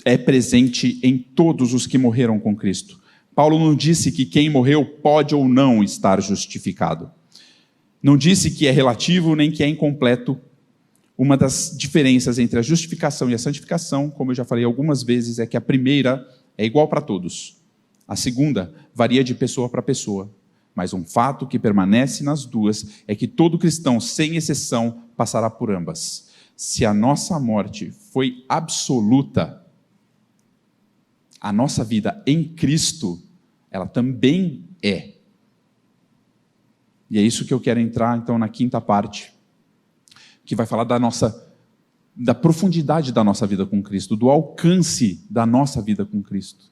[SPEAKER 1] é presente em todos os que morreram com Cristo. Paulo não disse que quem morreu pode ou não estar justificado. Não disse que é relativo nem que é incompleto. Uma das diferenças entre a justificação e a santificação, como eu já falei algumas vezes, é que a primeira é igual para todos. A segunda varia de pessoa para pessoa. Mas um fato que permanece nas duas é que todo cristão, sem exceção, passará por ambas. Se a nossa morte foi absoluta, a nossa vida em Cristo, ela também é. E é isso que eu quero entrar, então, na quinta parte, que vai falar da profundidade da nossa vida com Cristo, do alcance da nossa vida com Cristo.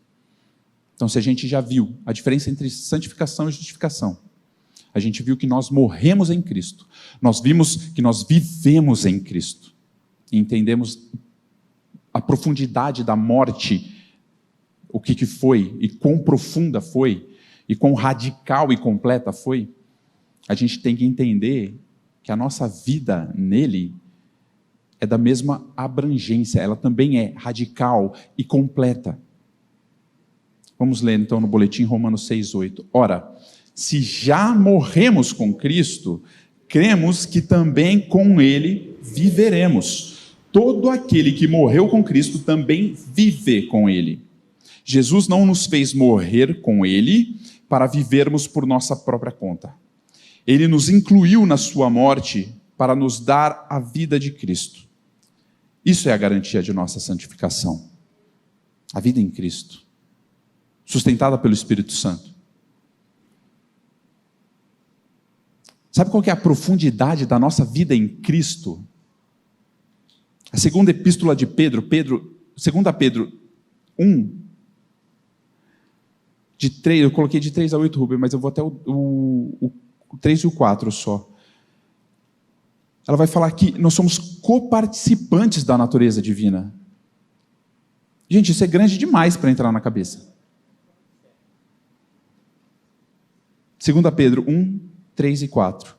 [SPEAKER 1] Então, se a gente já viu a diferença entre santificação e justificação, a gente viu que nós morremos em Cristo, nós vimos que nós vivemos em Cristo, e entendemos a profundidade da morte, o que foi, e quão profunda foi, e quão radical e completa foi. A gente tem que entender que a nossa vida nele é da mesma abrangência, ela também é radical e completa. Vamos ler então no boletim Romanos 6:8. Ora, se já morremos com Cristo, cremos que também com ele viveremos. Todo aquele que morreu com Cristo também vive com ele. Jesus não nos fez morrer com ele para vivermos por nossa própria conta. Ele nos incluiu na sua morte para nos dar a vida de Cristo. Isso é a garantia de nossa santificação. A vida em Cristo, sustentada pelo Espírito Santo. Sabe qual que é a profundidade da nossa vida em Cristo? A segunda epístola de Pedro, 2 Pedro 1, eu coloquei de 3 a 8, Rubem, mas eu vou até o 3 e o 4 só. Ela vai falar que nós somos coparticipantes da natureza divina. Gente, isso é grande demais para entrar na cabeça. 2 Pedro 1, 3 e 4.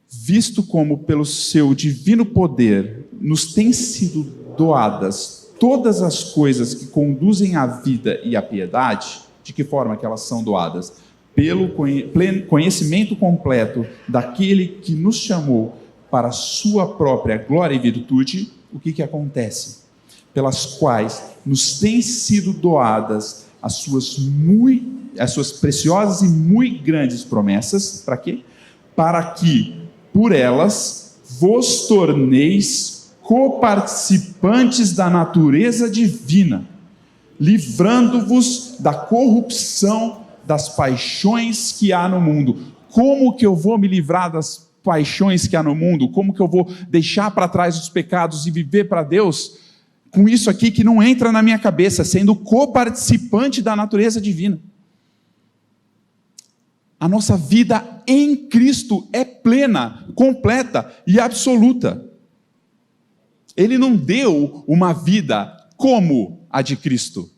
[SPEAKER 1] Visto como pelo seu divino poder nos têm sido doadas todas as coisas que conduzem à vida e à piedade, de que forma que elas são doadas? Pelo conhecimento completo daquele que nos chamou para a sua própria glória e virtude, o que acontece? Pelas quais nos têm sido doadas as suas preciosas e muito grandes promessas, para quê? Para que, por elas, vos torneis coparticipantes da natureza divina, livrando-vos da corrupção das paixões que há no mundo. Como que eu vou me livrar das paixões que há no mundo? Como que eu vou deixar para trás os pecados e viver para Deus? Com isso aqui que não entra na minha cabeça, sendo coparticipante da natureza divina. A nossa vida em Cristo é plena, completa e absoluta. Ele não deu uma vida como a de Cristo.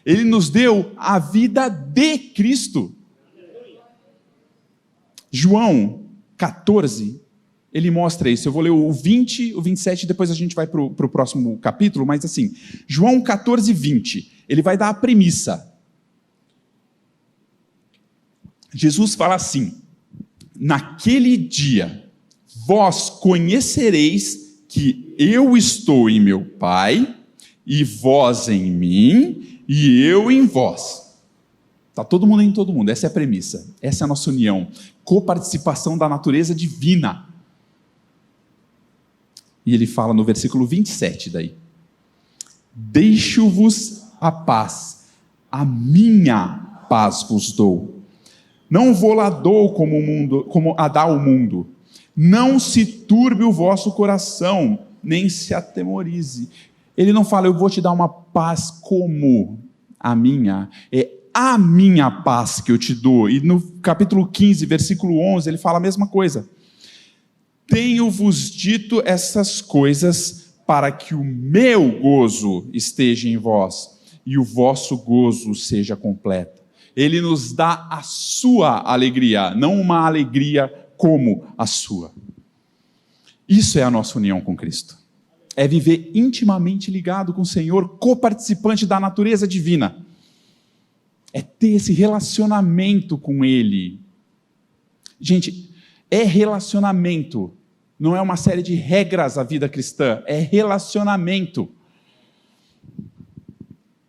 [SPEAKER 1] Ele nos deu a vida de Cristo. João 14, ele mostra isso. Eu vou ler o 20, o 27, depois a gente vai para o próximo capítulo, mas assim, João 14, 20, ele vai dar a premissa. Jesus fala assim: naquele dia, vós conhecereis que eu estou em meu Pai, e vós em mim, e eu em vós. Está todo mundo em todo mundo, essa é a premissa, essa é a nossa união, coparticipação da natureza divina. E ele fala no versículo 27 daí: deixo-vos a paz, a minha paz vos dou. Não vou lá dou como a dá o mundo. Não se turbe o vosso coração, nem se atemorize. Ele não fala, eu vou te dar uma paz como a minha. É a minha paz que eu te dou. E no capítulo 15, versículo 11, ele fala a mesma coisa. Tenho-vos dito essas coisas para que o meu gozo esteja em vós e o vosso gozo seja completo. Ele nos dá a sua alegria, não uma alegria como a sua. Isso é a nossa união com Cristo. É viver intimamente ligado com o Senhor, coparticipante da natureza divina. É ter esse relacionamento com Ele. Gente, é relacionamento. Não é uma série de regras a vida cristã, é relacionamento.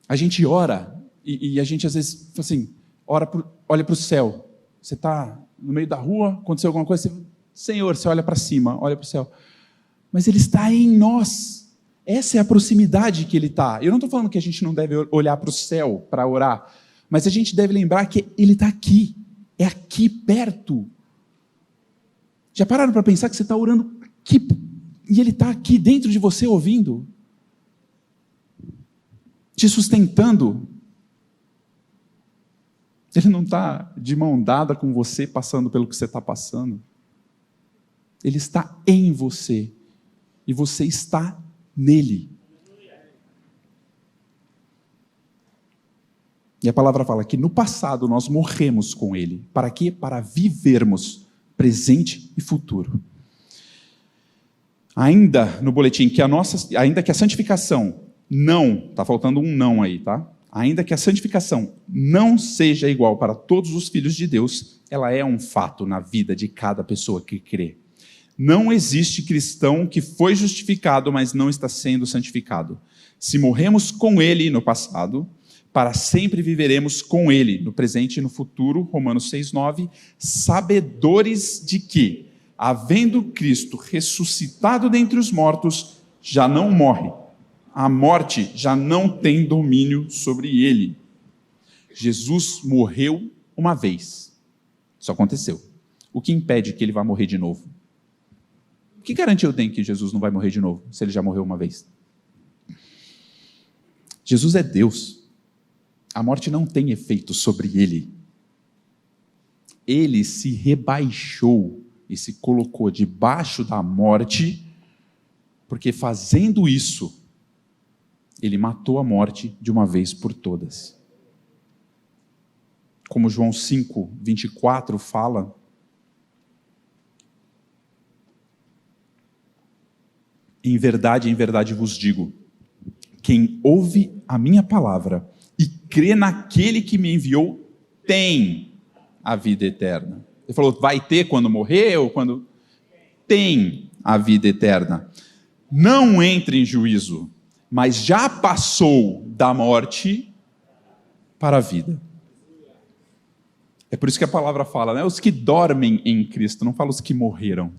[SPEAKER 1] A gente ora, e a gente às vezes fala assim, olha para o céu. Você está no meio da rua, aconteceu alguma coisa, Senhor, você olha para cima, olha para o céu. Mas Ele está em nós. Essa é a proximidade que Ele está. Eu não estou falando que a gente não deve olhar para o céu para orar, mas a gente deve lembrar que Ele está aqui. É aqui, perto. Já pararam para pensar que você está orando aqui, e Ele está aqui dentro de você ouvindo? Te sustentando. Ele não está de mão dada com você, passando pelo que você está passando. Ele está em você. E você está nele. E a palavra fala que no passado nós morremos com ele. Para quê? Para vivermos presente e futuro. Ainda no boletim, ainda que a santificação não, está faltando um não aí, tá? Ainda que a santificação não seja igual para todos os filhos de Deus, ela é um fato na vida de cada pessoa que crê. Não existe cristão que foi justificado, mas não está sendo santificado. Se morremos com ele no passado, para sempre viveremos com ele, no presente e no futuro, Romanos 6,9, sabedores de que, havendo Cristo ressuscitado dentre os mortos, já não morre. A morte já não tem domínio sobre ele. Jesus morreu uma vez. Isso aconteceu. O que impede que ele vá morrer de novo? Que garantia eu tenho que Jesus não vai morrer de novo, se ele já morreu uma vez? Jesus é Deus. A morte não tem efeito sobre ele. Ele se rebaixou e se colocou debaixo da morte, porque fazendo isso, ele matou a morte de uma vez por todas. Como João 5:24 fala, em verdade vos digo, quem ouve a minha palavra e crê naquele que me enviou, tem a vida eterna. Ele falou, vai ter quando morrer ou quando... Tem a vida eterna. Não entre em juízo, mas já passou da morte para a vida. É por isso que a palavra fala, né? Os que dormem em Cristo, não fala os que morreram.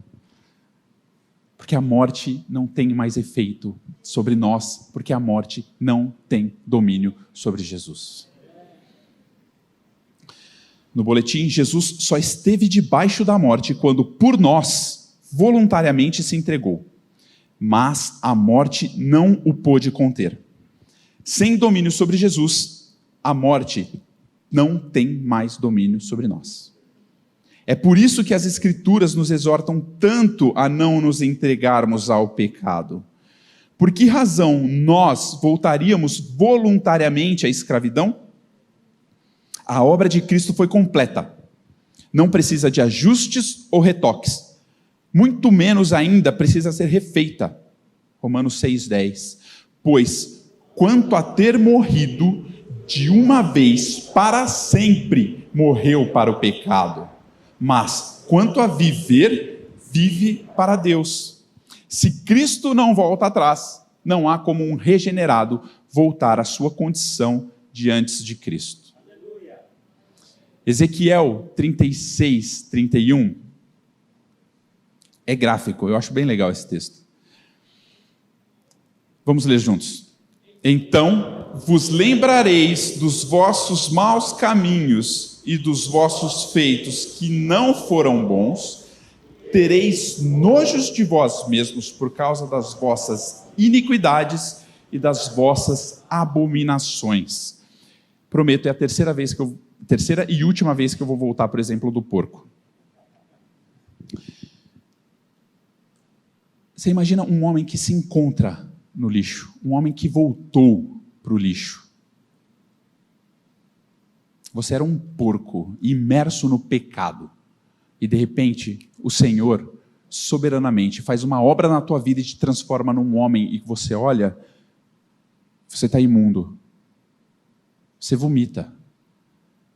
[SPEAKER 1] Porque a morte não tem mais efeito sobre nós, porque a morte não tem domínio sobre Jesus. No boletim, Jesus só esteve debaixo da morte quando, por nós, voluntariamente se entregou. Mas a morte não o pôde conter. Sem domínio sobre Jesus, a morte não tem mais domínio sobre nós. É por isso que as Escrituras nos exortam tanto a não nos entregarmos ao pecado. Por que razão nós voltaríamos voluntariamente à escravidão? A obra de Cristo foi completa. Não precisa de ajustes ou retoques. Muito menos ainda precisa ser refeita. Romanos 6,10. Pois, quanto a ter morrido, de uma vez para sempre, morreu para o pecado. Mas, quanto a viver, vive para Deus. Se Cristo não volta atrás, não há como um regenerado voltar à sua condição de antes de Cristo. Ezequiel 36:31 é gráfico, eu acho bem legal esse texto. Vamos ler juntos. Então vos lembrareis dos vossos maus caminhos e dos vossos feitos que não foram bons, tereis nojos de vós mesmos por causa das vossas iniquidades e das vossas abominações. Prometo, é a terceira e última vez que eu vou voltar, por exemplo, do porco. Você imagina um homem que se encontra no lixo, um homem que voltou para o lixo. Você era um porco, imerso no pecado, e de repente o Senhor, soberanamente, faz uma obra na tua vida e te transforma num homem, e você olha, você está imundo, você vomita,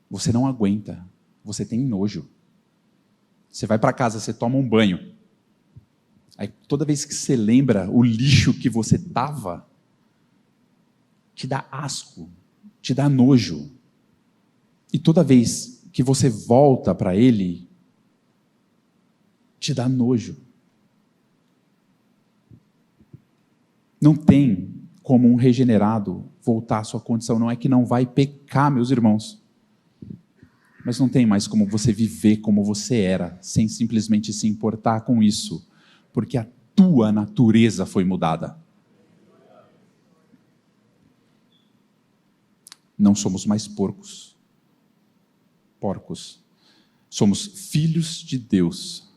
[SPEAKER 1] você não aguenta, você tem nojo. Você vai para casa, você toma um banho, Aí toda vez que você lembra o lixo que você estava, te dá asco, te dá nojo. E toda vez que você volta para Ele, te dá nojo. Não tem como um regenerado voltar à sua condição. Não é que não vai pecar, meus irmãos. Mas não tem mais como você viver como você era, sem simplesmente se importar com isso. Porque a tua natureza foi mudada. Não somos mais porcos. Somos filhos de Deus.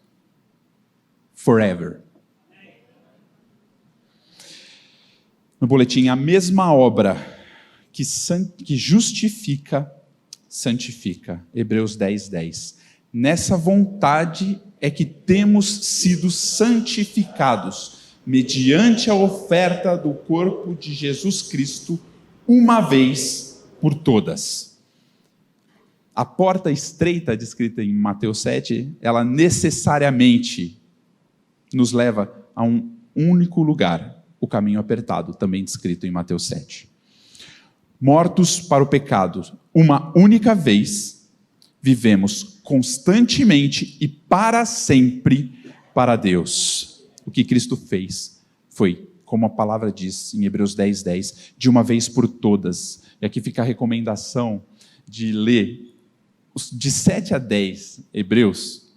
[SPEAKER 1] Forever. No boletim, a mesma obra que justifica, santifica. Hebreus 10, 10. Nessa vontade é que temos sido santificados, mediante a oferta do corpo de Jesus Cristo, uma vez por todas. A porta estreita, descrita em Mateus 7, ela necessariamente nos leva a um único lugar, o caminho apertado, também descrito em Mateus 7. Mortos para o pecado, uma única vez, vivemos constantemente e para sempre para Deus. O que Cristo fez foi, como a palavra diz em Hebreus 10, 10, de uma vez por todas. E aqui fica a recomendação de ler de 7 a 10 Hebreus,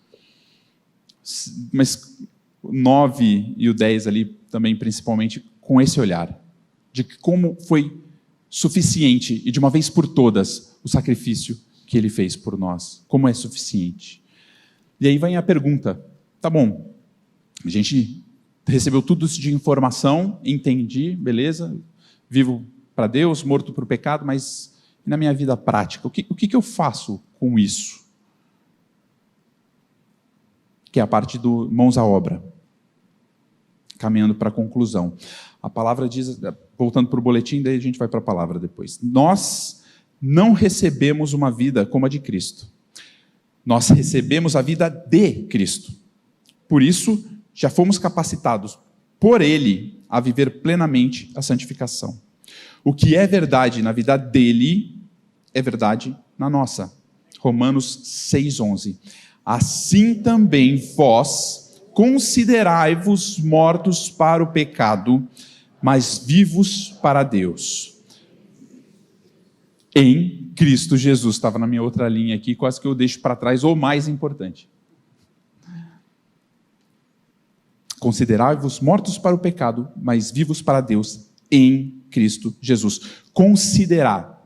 [SPEAKER 1] mas o 9 e o 10 ali também, principalmente, com esse olhar, de como foi suficiente e de uma vez por todas o sacrifício que ele fez por nós. Como é suficiente? E aí vem a pergunta, tá bom, a gente recebeu tudo isso de informação, entendi, beleza, vivo para Deus, morto para o pecado, mas na minha vida prática, o que eu faço com isso? Que é a parte do mãos à obra. Caminhando para a conclusão. A palavra diz, voltando para o boletim, daí a gente vai para a palavra depois. Nós não recebemos uma vida como a de Cristo. Nós recebemos a vida de Cristo. Por isso, já fomos capacitados por Ele a viver plenamente a santificação. O que é verdade na vida dele, é verdade na nossa. Romanos 6,11. Assim também vós considerai-vos mortos para o pecado, mas vivos para Deus. Em Cristo Jesus. Estava na minha outra linha aqui, quase que eu deixo para trás, ou mais importante. Considerai-vos mortos para o pecado, mas vivos para Deus em Cristo Jesus. Considerar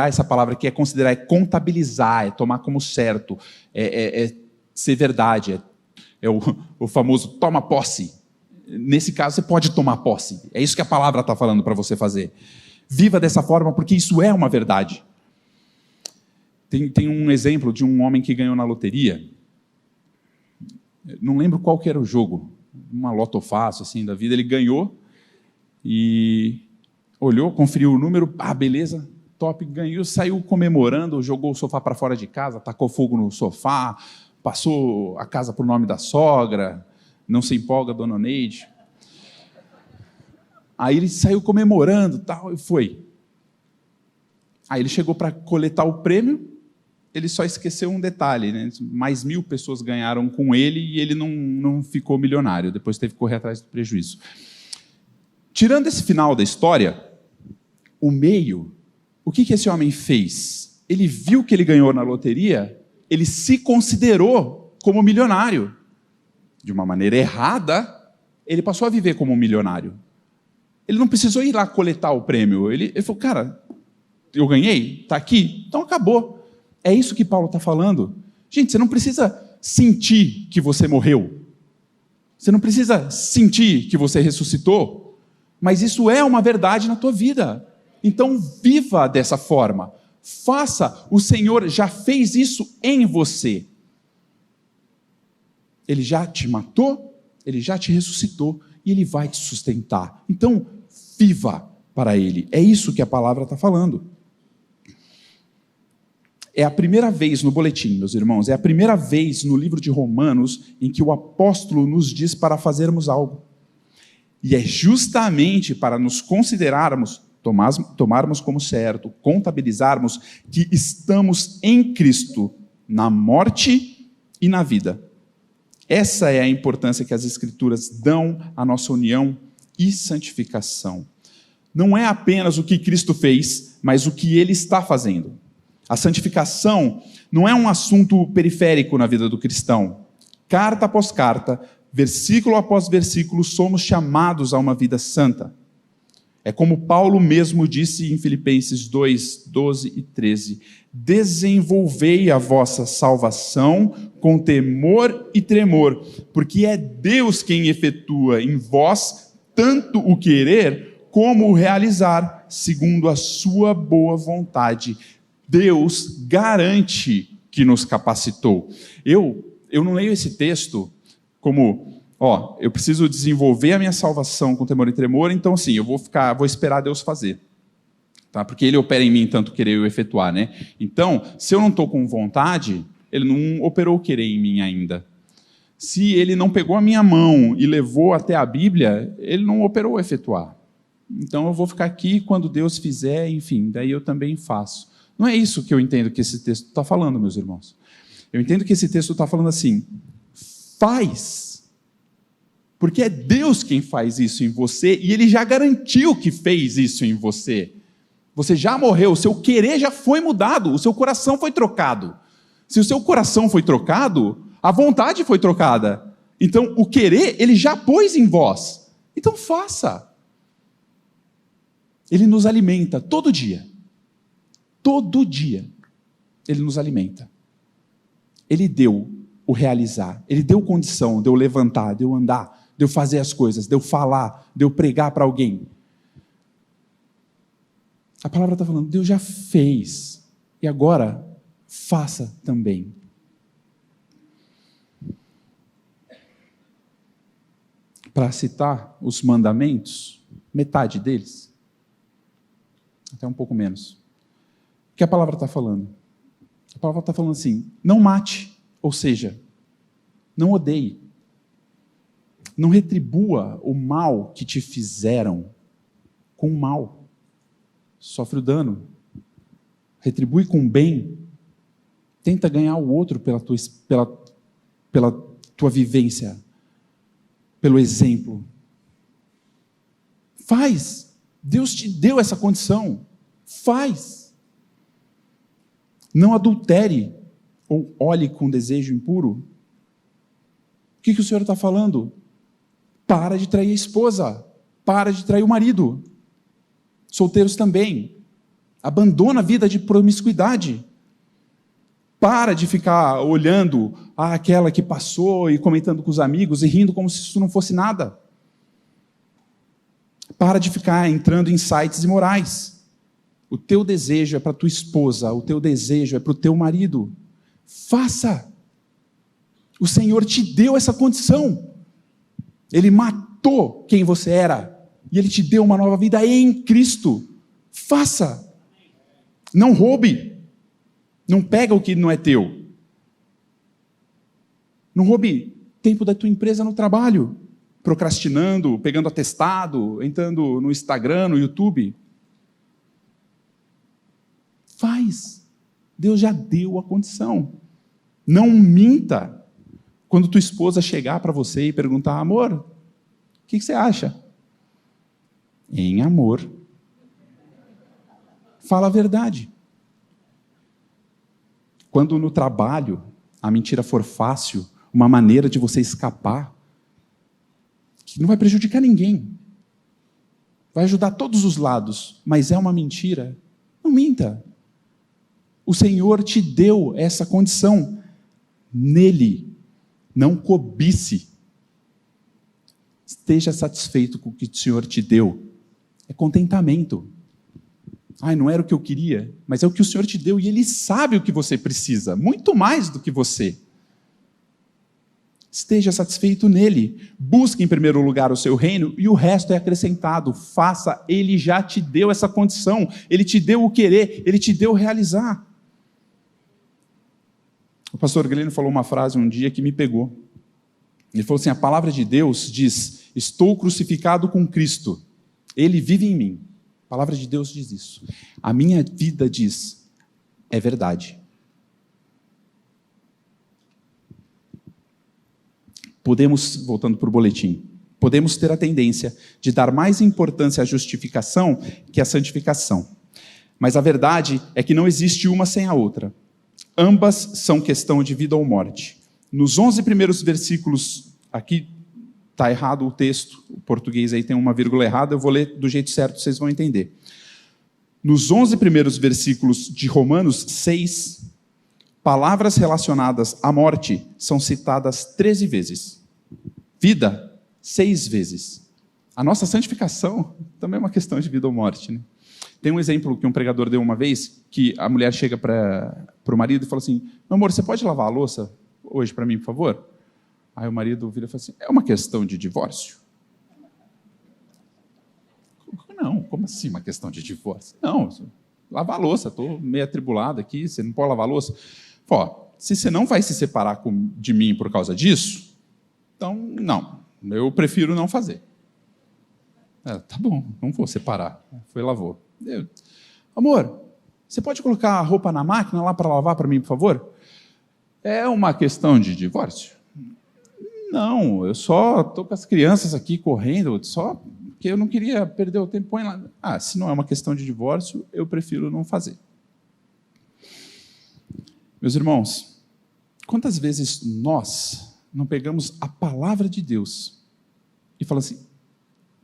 [SPEAKER 1] essa palavra aqui é considerar, é contabilizar, é tomar como certo, é ser verdade, é o famoso toma posse. Nesse caso você pode tomar posse, é isso que a palavra está falando para você fazer. Viva dessa forma, porque isso é uma verdade. Tem um exemplo de um homem que ganhou na loteria, não lembro qual que era o jogo, uma loto fácil assim da vida, ele ganhou e olhou, conferiu o número, beleza, top, ganhou, saiu comemorando, jogou o sofá para fora de casa, tacou fogo no sofá, passou a casa para o nome da sogra, não se empolga, dona Neide. Aí ele saiu comemorando tal, e foi. Aí ele chegou para coletar o prêmio, ele só esqueceu um detalhe, né? Mais 1.000 pessoas ganharam com ele e ele não ficou milionário, depois teve que correr atrás do prejuízo. Tirando esse final da história, o meio, o que esse homem fez? Ele viu que ele ganhou na loteria, ele se considerou como milionário. De uma maneira errada, ele passou a viver como um milionário. Ele não precisou ir lá coletar o prêmio. Ele falou, cara, eu ganhei, está aqui, então acabou. É isso que Paulo está falando. Gente, você não precisa sentir que você morreu. Você não precisa sentir que você ressuscitou. Mas isso é uma verdade na tua vida. Então viva dessa forma. Faça, o Senhor já fez isso em você. Ele já te matou, Ele já te ressuscitou e Ele vai te sustentar. Então, viva para Ele. É isso que a palavra está falando. É a primeira vez no boletim, meus irmãos, é a primeira vez no livro de Romanos em que o apóstolo nos diz para fazermos algo. E é justamente para nos considerarmos, tomarmos como certo, contabilizarmos que estamos em Cristo, na morte e na vida. Essa é a importância que as Escrituras dão à nossa união e santificação. Não é apenas o que Cristo fez, mas o que Ele está fazendo. A santificação não é um assunto periférico na vida do cristão. Carta após carta, versículo após versículo, somos chamados a uma vida santa. É como Paulo mesmo disse em Filipenses 2, 12 e 13. Desenvolvei a vossa salvação com temor e tremor, porque é Deus quem efetua em vós tanto o querer como o realizar, segundo a sua boa vontade. Deus garante que nos capacitou. Eu não leio esse texto como, eu preciso desenvolver a minha salvação com temor e tremor, então assim, eu vou esperar Deus fazer. Tá? Porque Ele opera em mim tanto querer eu efetuar, né? Então, se eu não estou com vontade, Ele não operou o querer em mim ainda. Se Ele não pegou a minha mão e levou até a Bíblia, Ele não operou o efetuar. Então eu vou ficar aqui quando Deus fizer, enfim, daí eu também faço. Não é isso que eu entendo que esse texto está falando, meus irmãos. Eu entendo que esse texto está falando assim, faz, porque é Deus quem faz isso em você, e Ele já garantiu que fez isso em você. Você já morreu, o seu querer já foi mudado, o seu coração foi trocado. Se o seu coração foi trocado, a vontade foi trocada. Então, o querer, Ele já pôs em vós. Então, faça. Ele nos alimenta todo dia. Todo dia, Ele nos alimenta. Ele deu o realizar, Ele deu condição de eu levantar, de eu andar, de eu fazer as coisas, de eu falar, de eu pregar para alguém. A palavra está falando, Deus já fez, e agora, faça também. Para citar os mandamentos, metade deles, até um pouco menos. O que a palavra está falando? A palavra está falando assim, não mate, ou seja, não odeie. Não retribua o mal que te fizeram com o mal. Sofre o dano. Retribui com o bem. Tenta ganhar o outro pela tua vivência, pelo exemplo. Faz. Deus te deu essa condição. Faz. Não adultere ou olhe com desejo impuro. O que o Senhor está falando? Para de trair a esposa. Para de trair o marido. Solteiros também. Abandona a vida de promiscuidade. Para de ficar olhando aquela que passou e comentando com os amigos e rindo como se isso não fosse nada. Para de ficar entrando em sites imorais. O teu desejo é para tua esposa, o teu desejo é para o teu marido. Faça. O Senhor te deu essa condição. Ele matou quem você era e Ele te deu uma nova vida em Cristo. Faça. Não roube. Não pega o que não é teu. Não roube tempo da tua empresa no trabalho, procrastinando, pegando atestado, entrando no Instagram, no YouTube. Faz. Deus já deu a condição. Não minta. Quando tua esposa chegar para você e perguntar, amor, o que você acha? Em amor. Fala a verdade. Quando no trabalho a mentira for fácil, uma maneira de você escapar, que não vai prejudicar ninguém, vai ajudar todos os lados, mas é uma mentira, não minta. O Senhor te deu essa condição. Nele, não cobice. Esteja satisfeito com o que o Senhor te deu. É contentamento. Não era o que eu queria, mas é o que o Senhor te deu e Ele sabe o que você precisa, muito mais do que você. Esteja satisfeito nele. Busque em primeiro lugar o seu reino e o resto é acrescentado. Faça, Ele já te deu essa condição. Ele te deu o querer, Ele te deu o realizar. O pastor Glênio falou uma frase um dia que me pegou. Ele falou assim: a palavra de Deus diz: estou crucificado com Cristo, Ele vive em mim. A palavra de Deus diz isso. A minha vida diz: é verdade. Podemos, voltando para o boletim, podemos ter a tendência de dar mais importância à justificação que à santificação. Mas a verdade é que não existe uma sem a outra. Ambas são questão de vida ou morte. Nos 11 primeiros versículos, aqui está errado o texto, o português aí tem uma vírgula errada, eu vou ler do jeito certo, vocês vão entender. Nos 11 primeiros versículos de Romanos 6, palavras relacionadas à morte são citadas 13 vezes. Vida, 6 vezes. A nossa santificação também é uma questão de vida ou morte, né? Tem um exemplo que um pregador deu uma vez, que a mulher chega para o marido e fala assim: meu amor, você pode lavar a louça hoje para mim, por favor? Aí o marido vira e fala assim: é uma questão de divórcio? Não, como assim uma questão de divórcio? Não, lavar a louça, estou meio atribulado aqui, você não pode lavar a louça? Ó, se você não vai se separar de mim por causa disso, então não, eu prefiro não fazer. Tá bom, não vou separar. Foi e lavou. Amor, você pode colocar a roupa na máquina lá para lavar para mim, por favor? É uma questão de divórcio? Não, eu só estou com as crianças aqui correndo, só porque eu não queria perder o tempo. Põe lá. Se não é uma questão de divórcio, eu prefiro não fazer. Meus irmãos, quantas vezes nós não pegamos a palavra de Deus e falamos assim,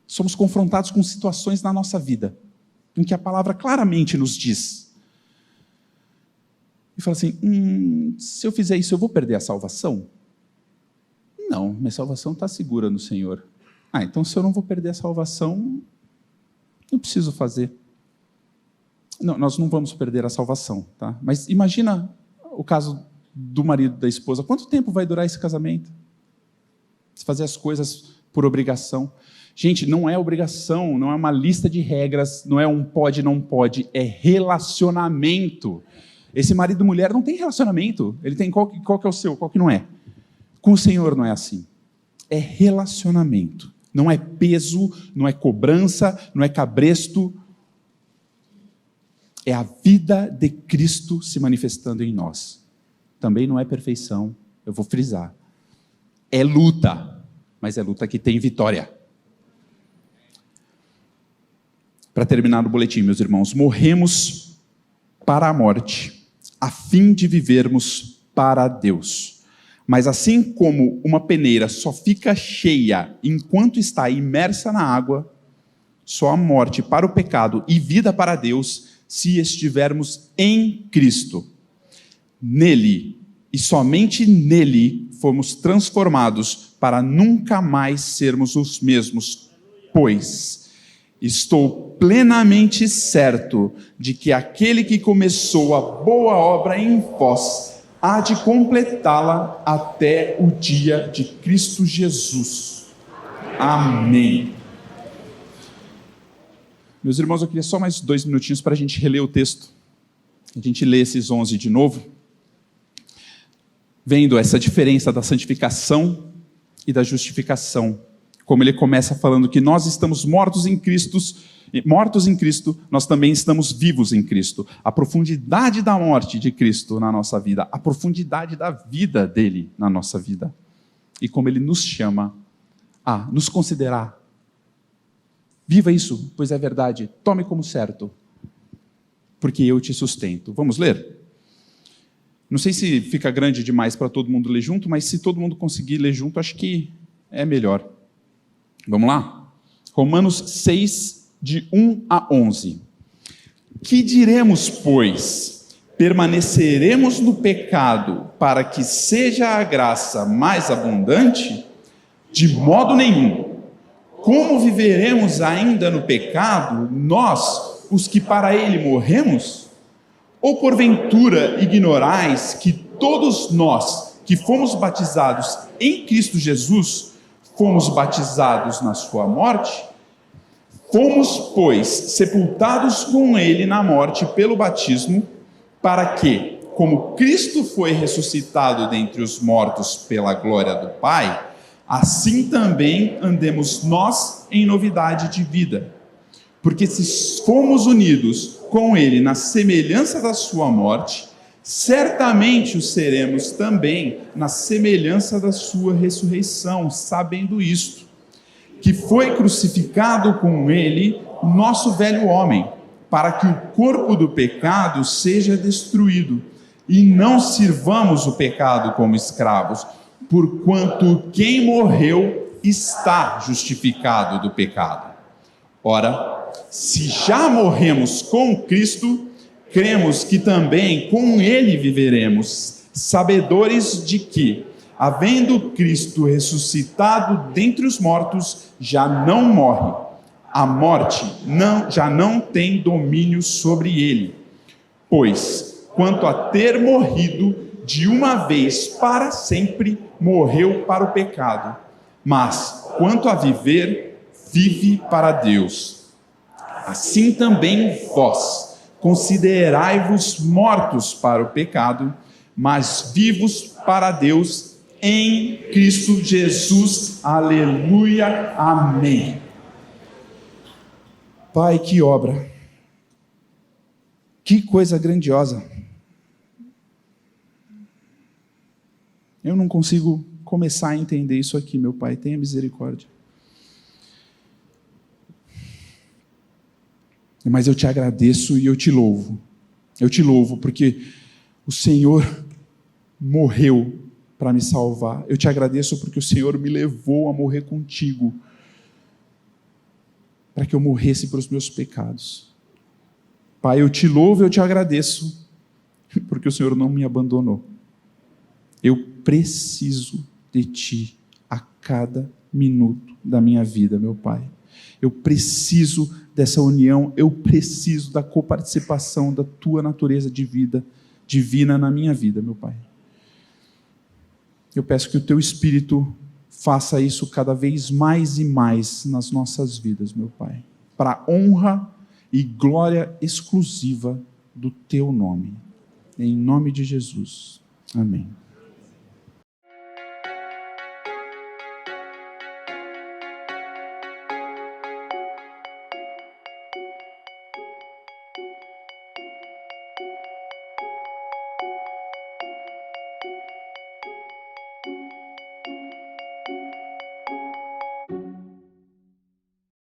[SPEAKER 1] somos confrontados com situações na nossa vida em que a palavra claramente nos diz. E fala assim, se eu fizer isso, eu vou perder a salvação? Não, minha salvação está segura no Senhor. Então se eu não vou perder a salvação, não preciso fazer. Não, nós não vamos perder a salvação, tá? Mas imagina o caso do marido e da esposa. Quanto tempo vai durar esse casamento? Se fazer as coisas por obrigação. Gente, não é obrigação, não é uma lista de regras, não é um pode, não pode, é relacionamento. Esse marido e mulher não tem relacionamento. Ele tem qual que é o seu, qual que não é. Com o Senhor não é assim. É relacionamento. Não é peso, não é cobrança, não é cabresto. É a vida de Cristo se manifestando em nós. Também não é perfeição, eu vou frisar. É luta, mas é luta que tem vitória. Para terminar o boletim, meus irmãos, morremos para a morte, a fim de vivermos para Deus. Mas assim como uma peneira só fica cheia enquanto está imersa na água, só a morte para o pecado e vida para Deus se estivermos em Cristo. Nele, e somente nele, fomos transformados para nunca mais sermos os mesmos, pois estou plenamente certo de que aquele que começou a boa obra em vós há de completá-la até o dia de Cristo Jesus. Amém. Meus irmãos, eu queria só mais 2 minutinhos para a gente reler o texto. A gente lê esses 11 de novo. Vendo essa diferença da santificação e da justificação. Como ele começa falando que nós estamos mortos em Cristo, nós também estamos vivos em Cristo. A profundidade da morte de Cristo na nossa vida, a profundidade da vida dele na nossa vida. E como ele nos chama a nos considerar. Viva isso, pois é verdade. Tome como certo, porque eu te sustento. Vamos ler? Não sei se fica grande demais para todo mundo ler junto, mas se todo mundo conseguir ler junto, acho que é melhor. Vamos lá? Romanos 6, de 1 a 11. Que diremos, pois? Permaneceremos no pecado para que seja a graça mais abundante? De modo nenhum. Como viveremos ainda no pecado, nós, os que para ele morremos? Ou porventura ignorais que todos nós que fomos batizados em Cristo Jesus, fomos batizados na sua morte? Fomos, pois, sepultados com ele na morte pelo batismo, para que, como Cristo foi ressuscitado dentre os mortos pela glória do Pai, assim também andemos nós em novidade de vida. Porque se fomos unidos com Ele na semelhança da sua morte, certamente o seremos também na semelhança da sua ressurreição, sabendo isto, que foi crucificado com Ele o nosso velho homem, para que o corpo do pecado seja destruído, e não sirvamos o pecado como escravos, porquanto quem morreu está justificado do pecado. Ora, se já morremos com Cristo, cremos que também com Ele viveremos, sabedores de que, havendo Cristo ressuscitado dentre os mortos, já não morre. A morte já não tem domínio sobre ele. Pois, quanto a ter morrido de uma vez para sempre, morreu para o pecado. Mas, quanto a viver, vive para Deus. Assim também vós, considerai-vos mortos para o pecado, mas vivos para Deus em Cristo Jesus. Aleluia. Amém. Pai, que obra. Que coisa grandiosa. Eu não consigo começar a entender isso aqui, meu Pai. Tenha misericórdia. Mas eu te agradeço e eu te louvo. Eu te louvo porque o Senhor morreu para me salvar. Eu te agradeço porque o Senhor me levou a morrer contigo, para que eu morresse pelos meus pecados. Pai, eu te louvo e eu te agradeço porque o Senhor não me abandonou. Eu preciso de Ti a cada minuto da minha vida, meu Pai. Eu preciso dessa união, eu preciso da coparticipação da Tua natureza de vida divina na minha vida, meu Pai. Eu peço que o Teu Espírito faça isso cada vez mais e mais nas nossas vidas, meu Pai, para a honra e glória exclusiva do Teu nome. Em nome de Jesus. Amém.